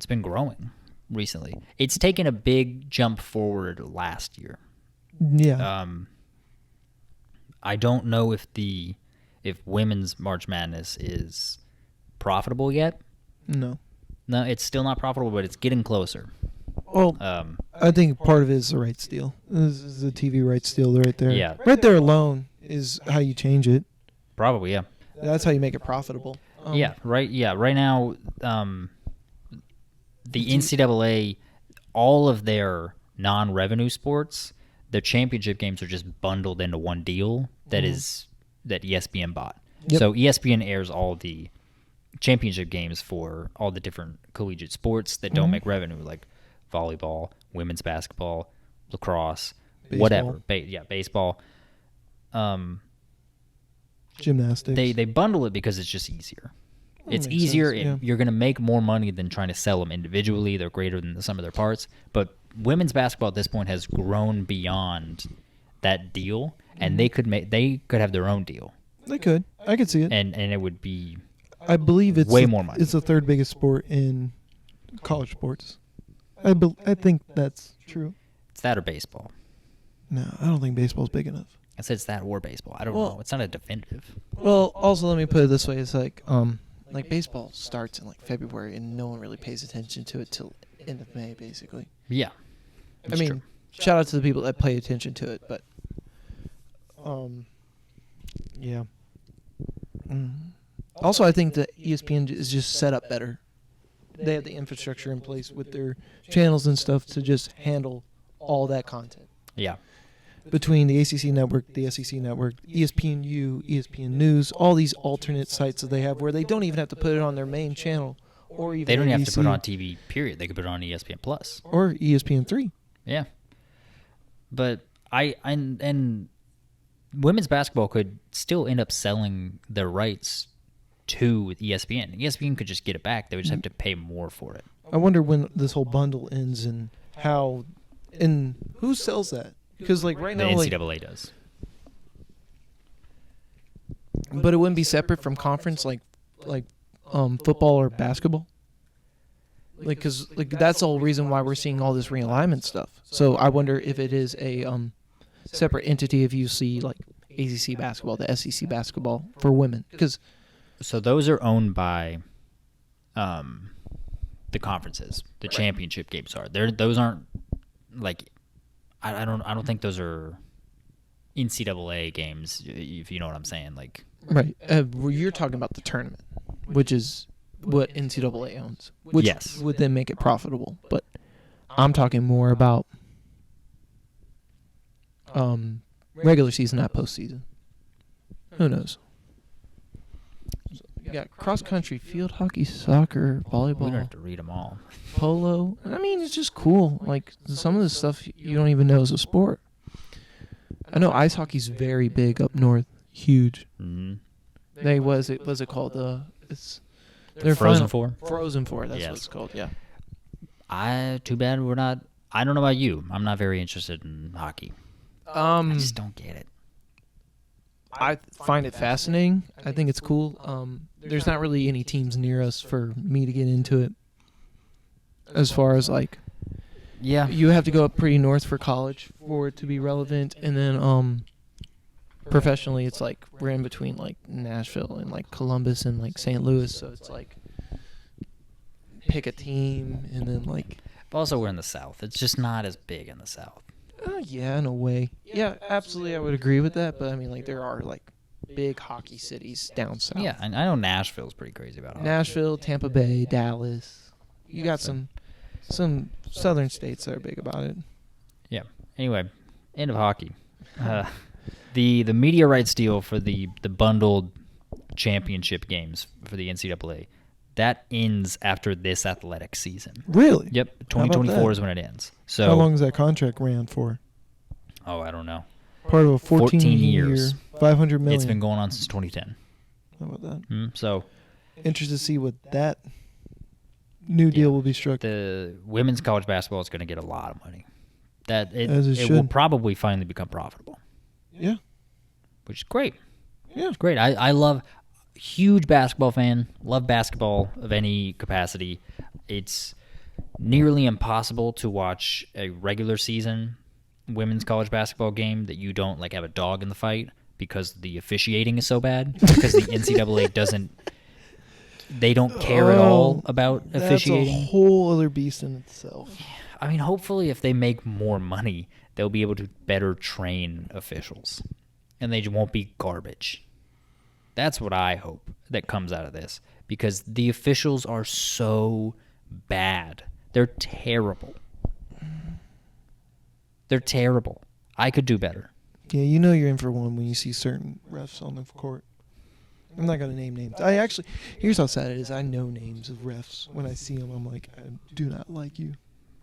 been growing recently. It's taken a big jump forward last year. Yeah. I don't know if women's March Madness is profitable yet. No. No, it's still not profitable, but it's getting closer. Well, I think part of it is the rights deal. This is the TV rights deal right there. Yeah. Right there alone is how you change it. Probably, yeah. That's how you make it profitable. Yeah, right. Yeah, right now, the NCAA, all of their non-revenue sports, their championship games are just bundled into one deal that ESPN bought. Yep. So ESPN airs all the championship games for all the different collegiate sports that don't make revenue, like volleyball, women's basketball, lacrosse, Baseball. whatever. Baseball. Gymnastics. They bundle it because it's just easier. It's makes easier. sense, yeah. You're going to make more money than trying to sell them individually. They're greater than the sum of their parts. But women's basketball at this point has grown beyond that deal, and they could have their own deal, They could. I could see it. and it would be I believe it's way more money. It's the third biggest sport in college sports. I think that's true. It's that or baseball. No, I don't think baseball's big enough. I said it's that or baseball. I don't Well- know. It's not a definitive. Well, also let me put it this way: it's like baseball starts in like February, and no one really pays attention to it till end of May, basically. Yeah. I mean, shout out to the people that pay attention to it, but yeah. Also, I think that ESPN is just set up better. They have the infrastructure in place with their channels and stuff to just handle all that content. Yeah. Between the ACC network, the SEC network, ESPNU, ESPN News, all these alternate sites that they have where they don't even have to put it on their main channel or even They don't have to ABC, put it on TV, period. They could put it on ESPN Plus. or ESPN3. Yeah. But and women's basketball could still end up selling their rights to ESPN. ESPN could just get it back. They would just have to pay more for it. I wonder when this whole bundle ends and how, and who sells that? Because like right The now, like, NCAA does. but it wouldn't be separate from conference like football or basketball. Like, because like that's the whole reason why we're seeing all this realignment stuff. So I wonder if it is a separate entity if you see like ACC basketball, the SEC basketball for women, because So those are owned by the conferences. The championship games are. Those aren't like I don't think those are NCAA games, if you know what I'm saying. Like right, you're talking about the tournament, which is what NCAA owns, which Yes. would then make it profitable. But I'm talking more about regular season, not postseason. Who knows? You got cross country, field hockey, soccer, we don't volleyball, have to read them all. polo. I mean, it's just cool. Like some of the stuff you don't even know is a sport. I know ice hockey's very big up north, huge. Mm-hmm. They was it called it's their Frozen final- Four? Frozen Four. That's Yes. what it's called. Yeah. Too bad we're not. I don't know about you. I'm not very interested in hockey. I just don't get it. I find it fascinating. I think it's cool. There's not really any teams near us for me to get into it. As far as like, Yeah. you have to go up pretty north for college for it to be relevant, and then professionally, it's like we're in between like Nashville and like Columbus and like St. Louis, so it's like pick a team and then like. But also, we're in the South. It's just not as big in the South. Yeah, in a way. Yeah, absolutely, I would agree with that. But I mean, like there are like big hockey cities down south. Yeah, and I know Nashville's pretty crazy about hockey. Nashville, Tampa Bay, Dallas. You got some southern states that are big about it. Yeah. Anyway, end of hockey. The media rights deal for the bundled championship games for the NCAA, that ends after this athletic season. Really? Yep, How about 2024 that? is when it ends. So How long is that contract ran for? Oh, I don't know. Part of a 14 years. year, $500 million. It's been going on since 2010. How about that? So Interested to see what that new deal will be struck. the women's college basketball is going to get a lot of money. That As it it will should. probably finally become profitable, Yeah. which is great. Yeah. It's great. I love, huge basketball fan, love basketball of any capacity. It's nearly impossible to watch a regular season women's college basketball game that you don't like have a dog in the fight because the officiating is so bad, because the NCAA they don't care at all about officiating. That's a whole other beast in itself. I mean, hopefully if they make more money, they'll be able to better train officials and they won't be garbage. That's what I hope that comes out of this, because the officials are so bad. They're terrible. They're terrible. I could do better. Yeah, you know you're in for one when you see certain refs on the court. I'm not going to name names. Here's how sad it is. I know names of refs. When I see them, I'm like, I do not like you.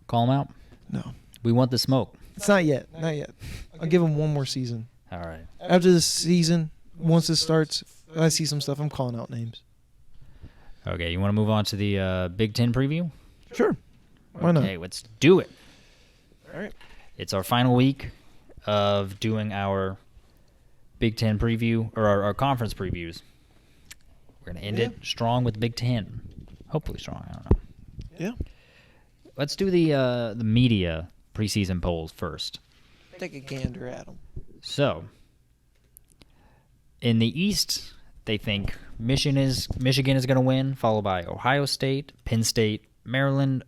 Call them out. No. We want the smoke. It's not yet. Not yet. I'll give them one more season. All right. After this season, once this starts, if I see some stuff, I'm calling out names. Okay, you want to move on to the Big Ten preview? Sure. Why not? Okay, let's do it. All right. It's our final week of doing our Big Ten preview, or our conference previews. We're going to end it strong with the Big Ten. Hopefully strong, I don't know. Yeah. Let's do the media preseason polls first. Take a gander at them. So, in the East, they think Michigan is going to win, followed by Ohio State, Penn State, Maryland,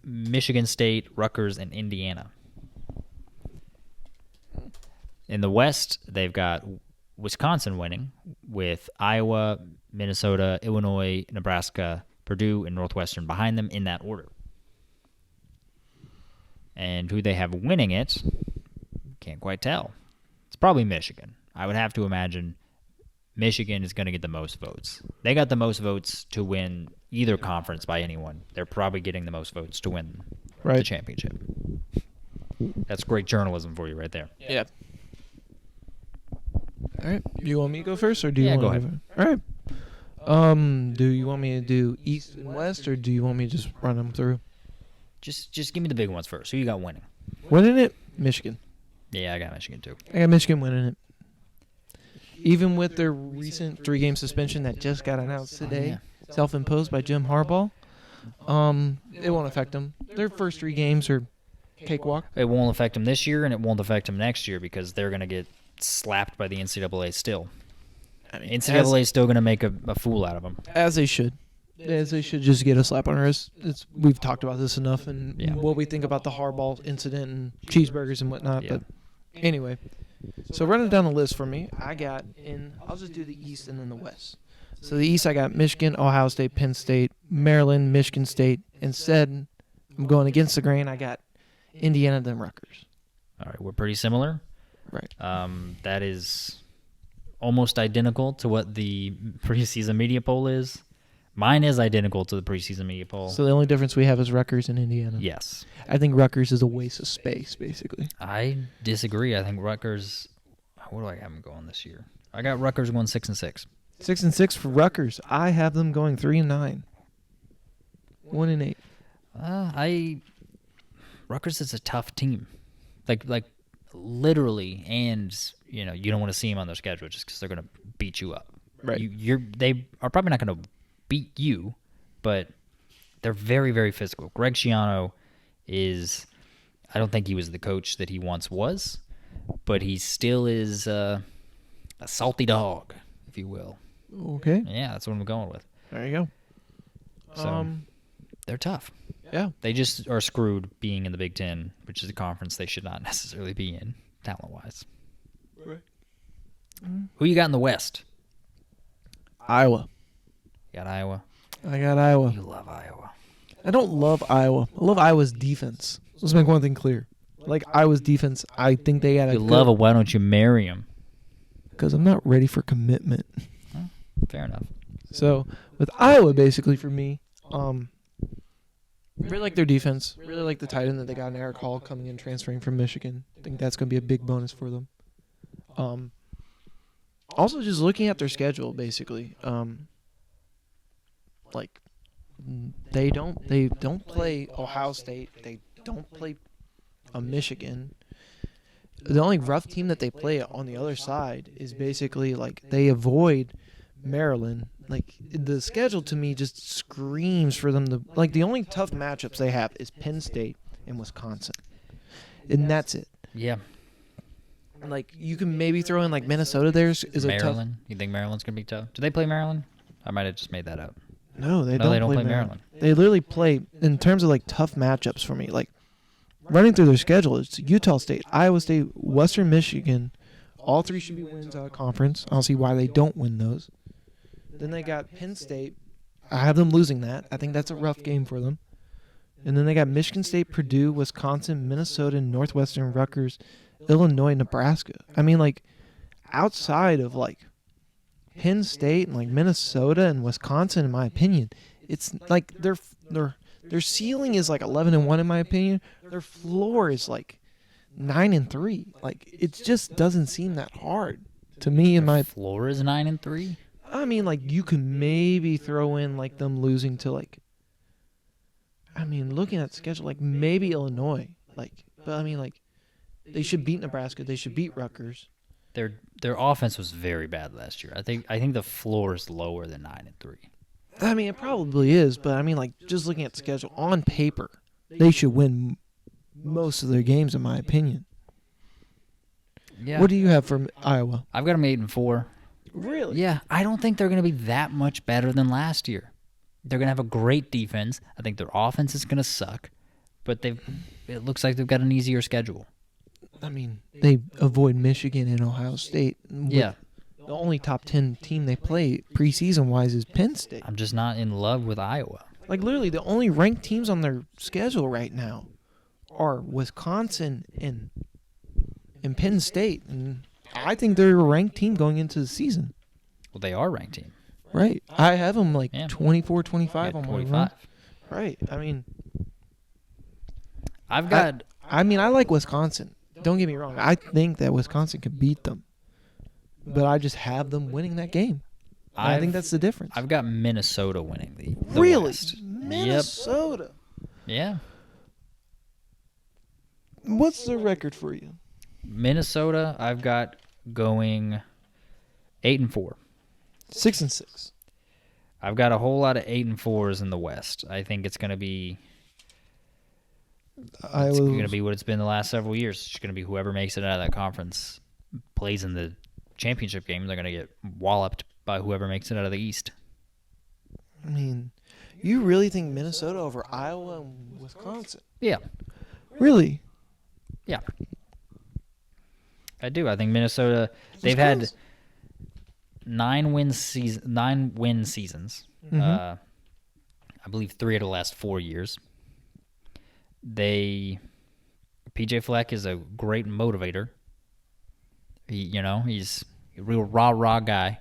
Michigan State, Rutgers, and Indiana. In the West, they've got Wisconsin winning, with Iowa, Minnesota, Illinois, Nebraska, Purdue, and Northwestern behind them in that order. And who they have winning it, can't quite tell. It's probably Michigan. I would have to imagine Michigan is going to get the most votes. They got the most votes to win either conference by anyone. They're probably getting the most votes to win the Right. championship. That's great journalism for you right there. Yeah. All right. Do you want me to go first, or do you Yeah, want go to ahead. All right. Do you want me to do East and West, or do you want me to just run them through? Just give me the big ones first. Who you got winning? Winning it, Michigan. Yeah, I got Michigan too. I got Michigan winning it. Even with their recent 3-game suspension that just got announced today, self-imposed by Jim Harbaugh, it won't affect them. Their first 3 games are cakewalk. It won't affect them this year, and it won't affect them next year because they're going to get slapped by the NCAA still. I mean, NCAA is still going to make a fool out of them. as they should. As they should just get a slap on the wrist. We've talked about this enough and Yeah. what we think about the Harbaugh incident and cheeseburgers and whatnot. Yeah. But anyway, so running down the list for me, I'll just do the East and then the West. So the East, I got Michigan, Ohio State, Penn State, Maryland, Michigan State. Instead, I'm going against the grain. I got Indiana, then Rutgers. All right, we're pretty similar. Right. That is almost identical to what the preseason media poll is. Mine is identical to the preseason media poll. So the only difference we have is Rutgers and Indiana. Yes. I think Rutgers is a waste of space, basically. I disagree. I think Rutgers. What do I have them going this year? I got Rutgers going 6-6. 6-6 for Rutgers. I have them going 3-9. 1-8. Rutgers is a tough team, like literally, and you don't want to see them on their schedule just because they're going to beat you up. Right. They are probably not going to beat you, but they're very, very physical. Greg Schiano is. I don't think he was the coach that he once was, but he still is a salty dog, if you will. Okay. Yeah, that's what I'm going with. There you go. So they're tough. Yeah. They just are screwed being in the Big Ten, which is a conference they should not necessarily be in, talent-wise. Right. Who you got in the West? Iowa. You got Iowa. I got Iowa. You love Iowa. I don't love Iowa. I love Iowa's defense. Let's make one thing clear. Like Iowa's defense, I think they got You love it. Why don't you marry him? because I'm not ready for commitment. Fair enough. So with Iowa, basically for me, really like their defense. Really like the tight end that they got in Eric Hall coming in, transferring from Michigan. I think that's going to be a big bonus for them. Also, just looking at their schedule, basically, like they don't play Ohio State. They don't play Michigan. The only rough team that they play on the other side is basically like they avoid Maryland. Like the schedule to me just screams for them to like the only tough matchups they have is Penn State and Wisconsin, and that's it. Yeah. Like you can maybe throw in like Minnesota. Is a tough. Maryland. You think Maryland's gonna be tough? Do they play Maryland? I might have just made that up. No, they No, don't. they don't play play Maryland. Maryland. They literally play in terms of like tough matchups for me. Like running through their schedule, it's Utah State, Iowa State, Western Michigan. All three should be wins out of conference. I don't see why they don't win those. Then they got Penn State. I have them losing that. I think that's a rough game for them. And then they got Michigan State, Purdue, Wisconsin, Minnesota, Northwestern, Rutgers, Illinois, Nebraska. I mean, like, outside of, like, Penn State and, like, Minnesota and Wisconsin, in my opinion, it's, like, their ceiling is, like, 11-1, in my opinion. Their floor is, like, 9-3. Like, it just doesn't seem that hard to me in my... Floor is 9-3. I mean, like, you could maybe throw in, like, them losing to, like... I mean, looking at the schedule, like, maybe Illinois. Like, but, I mean, like, they should beat Nebraska. They should beat Rutgers. Their offense was very bad last year. I think the floor is lower than 9-3. I mean, it probably is, but, I mean, like, just looking at the schedule, on paper, they should win most of their games, in my opinion. Yeah. What do you have for Iowa? I've got them 8-4. Really? Yeah, I don't think they're going to be that much better than last year. They're going to have a great defense. I think their offense is going to suck, but it looks like they've got an easier schedule. I mean, they avoid Michigan and Ohio State. Yeah. The only top 10 team they play preseason-wise is Penn State. I'm just not in love with Iowa. Like, literally, the only ranked teams on their schedule right now are Wisconsin and Penn State. And I think they're a ranked team going into the season. Well, they are a ranked team. Right. I have them like Yeah. 24, 25 Yeah, on my 25. run. Right. I mean, I like Wisconsin. Don't get me wrong. I think that Wisconsin could beat them. But I just have them winning that game. I think that's the difference. I've got Minnesota winning the Really? West. Minnesota. Yeah. What's the record for you? Minnesota, I've got going 8-4. 6-6. I've got a whole lot of 8-4s in the West. I think it's going to be. It's going to be what it's been the last several years. It's going to be whoever makes it out of that conference plays in the championship game. They're going to get walloped by whoever makes it out of the East. I mean, you really think Minnesota over Iowa and Wisconsin? Yeah. Really? Yeah. I do. I think Minnesota, they've had 9 win seasons. Mm-hmm. I believe 3 of the last 4 years. PJ Fleck is a great motivator. He's a real rah guy.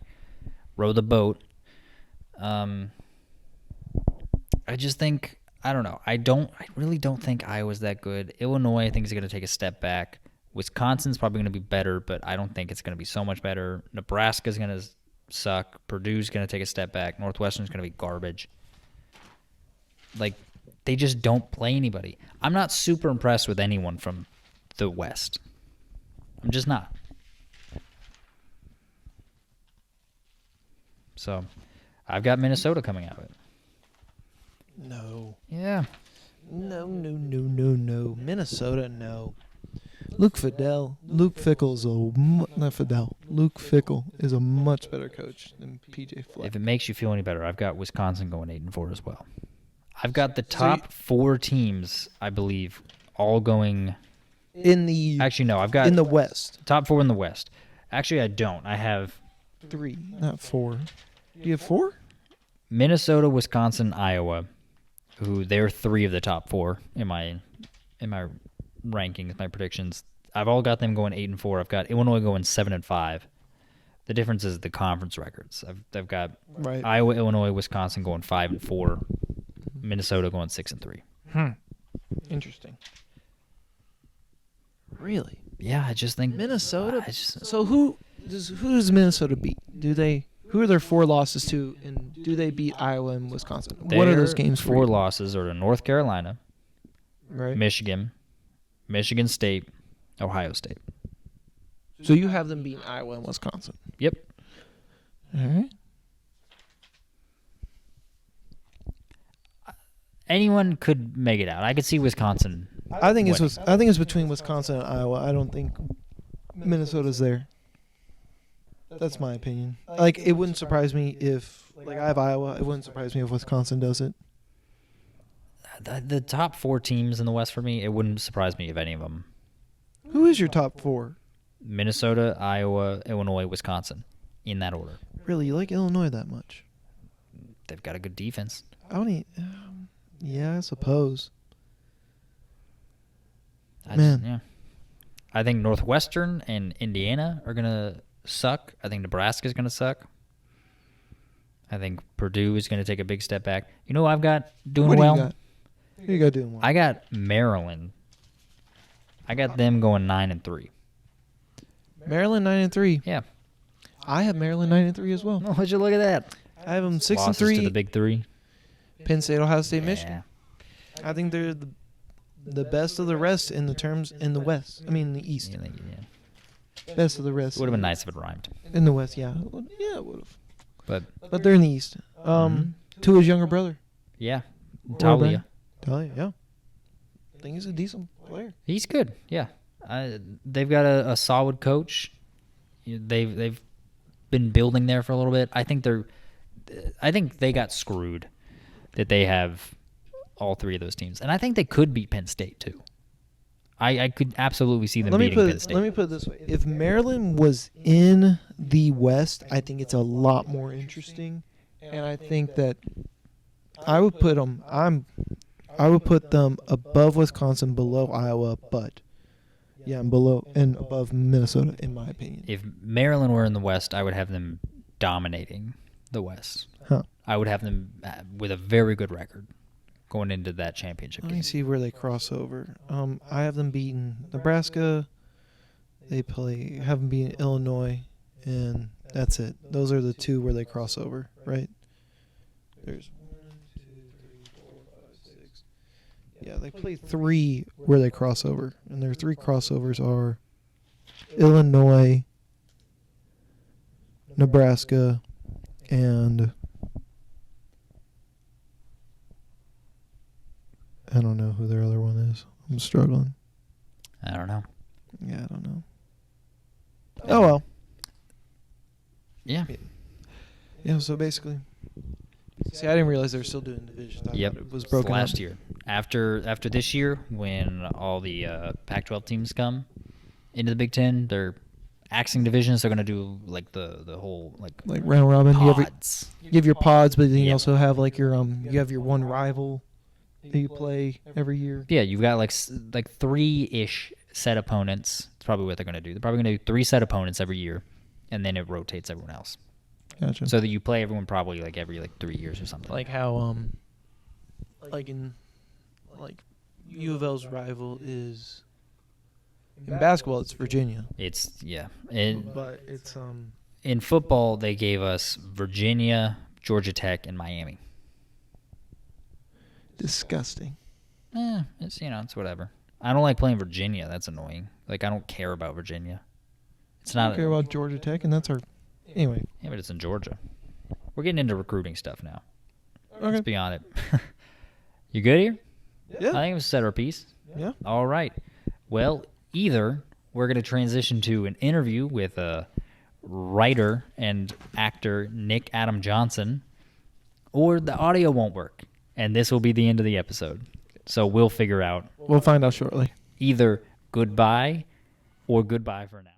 Row the boat. I just think, I don't know. I really don't think Iowa's that good. Illinois, I think, is going to take a step back. Wisconsin's probably going to be better, but I don't think it's going to be so much better. Nebraska's going to suck. Purdue's going to take a step back. Northwestern's going to be garbage. Like, they just don't play anybody. I'm not super impressed with anyone from the West. I'm just not. So, I've got Minnesota coming out of it. No. Yeah. No. Minnesota, no. Luke Fickell is a much better coach than PJ Fleck. If it makes you feel any better, I've got Wisconsin going 8-4 as well. I've got the top 4 teams, I believe, all going Actually, no, I've got in the West. Top 4 in the West. Actually, I don't. I have 3, not 4. Do you have 4? Minnesota, Wisconsin, Iowa, who they're 3 of the top 4 in my rankings, my predictions. I've all got them going 8-4. I've got Illinois going 7-5. The difference is the conference records. I've got Iowa, Illinois, Wisconsin going 5-4. Minnesota going 6-3. Interesting. Really? Yeah, I just think Minnesota. So who does Minnesota beat? Who are their 4 losses to, and do they beat Iowa and Wisconsin? What are those games for? 4 losses are to North Carolina, right? Michigan, Michigan State, Ohio State. So you have them beating Iowa and Wisconsin. Yep. All right. Anyone could make it out. I could see Wisconsin. I think it's between Wisconsin and Iowa. I don't think Minnesota's there. That's my opinion. Like, it wouldn't surprise me if, like, I have Iowa. It wouldn't surprise me if Wisconsin does it. The top 4 teams in the West for me, it wouldn't surprise me if any of them. Who is your top 4? Minnesota, Iowa, Illinois, Wisconsin, in that order. Really, you like Illinois that much? They've got a good defense. Yeah, I suppose. Yeah. I think Northwestern and Indiana are going to suck. I think Nebraska's going to suck. I think Purdue is going to take a big step back. You know who I've got doing well? Who you got doing well? I got Maryland. I got them going 9-3. Maryland 9-3. Yeah. I have Maryland 9-3 as well. Oh, would you look at that? I have them 6-3. Losses to the big 3. Penn State, Ohio State, Michigan. I think they're the best of the rest in the West. I mean, the East. Yeah. Best of the rest. It would have been nice if it rhymed. In the West, yeah. Yeah, it would have. But they're in the East. Tua's younger brother. Yeah. Talia, yeah. I think he's a decent player. He's good, yeah. They've got a solid coach. They've been building there for a little bit. I think they got screwed that they have all 3 of those teams. And I think they could beat Penn State, too. I could absolutely see them beating Penn State. Let me put it this way. If Maryland was in the West, I think it's a lot more interesting. And I think that I would put them above Wisconsin, below Iowa, but below and above Minnesota, in my opinion. If Maryland were in the West, I would have them dominating the West. Huh. I would have them with a very good record going into that championship Let game. me see where they cross over. I have them beating Nebraska. They have them beating Illinois, and that's it. Those are the two where they cross over, right? There's 1, 2, 3, 4, 5, 6. Yeah, they play 3 where they cross over, and their 3 crossovers are Illinois, Nebraska, and I don't know who their other one is. I'm struggling. I don't know. Yeah, I don't know. Oh, well. Yeah. Yeah, so basically. See, I didn't realize they were still doing divisions. I Yep. thought it was broken last up. year. After this year, when all the Pac-12 teams come into the Big Ten, they're axing divisions. They're going to do like the whole like round robin. pods. You have your pods, but then you Yep. also have like your you have your one rival that you play every year. Yeah, you've got like 3-ish set opponents. That's probably what they're going to do. They're probably going to do 3 set opponents every year, and then it rotates everyone else. Gotcha. So that you play everyone probably like every 3 years or something. Like how like U of L's rival is in basketball, it's Virginia. It's But it's in football they gave us Virginia, Georgia Tech, and Miami. disgusting. It's it's whatever. I don't like playing Virginia. That's annoying. Like I don't care about Virginia. It's I not. don't care about Georgia Tech, and that's our anyway. Yeah, but it's in Georgia. We're getting into recruiting stuff now. Okay. Let's be on it. You good here? Yeah. I think we've set our piece. Yeah. All right. Well, either we're going to transition to an interview with writer and actor Nick Adam Johnson, or the audio won't work, and this will be the end of the episode. So we'll figure out We'll find out shortly. either goodbye or goodbye for now.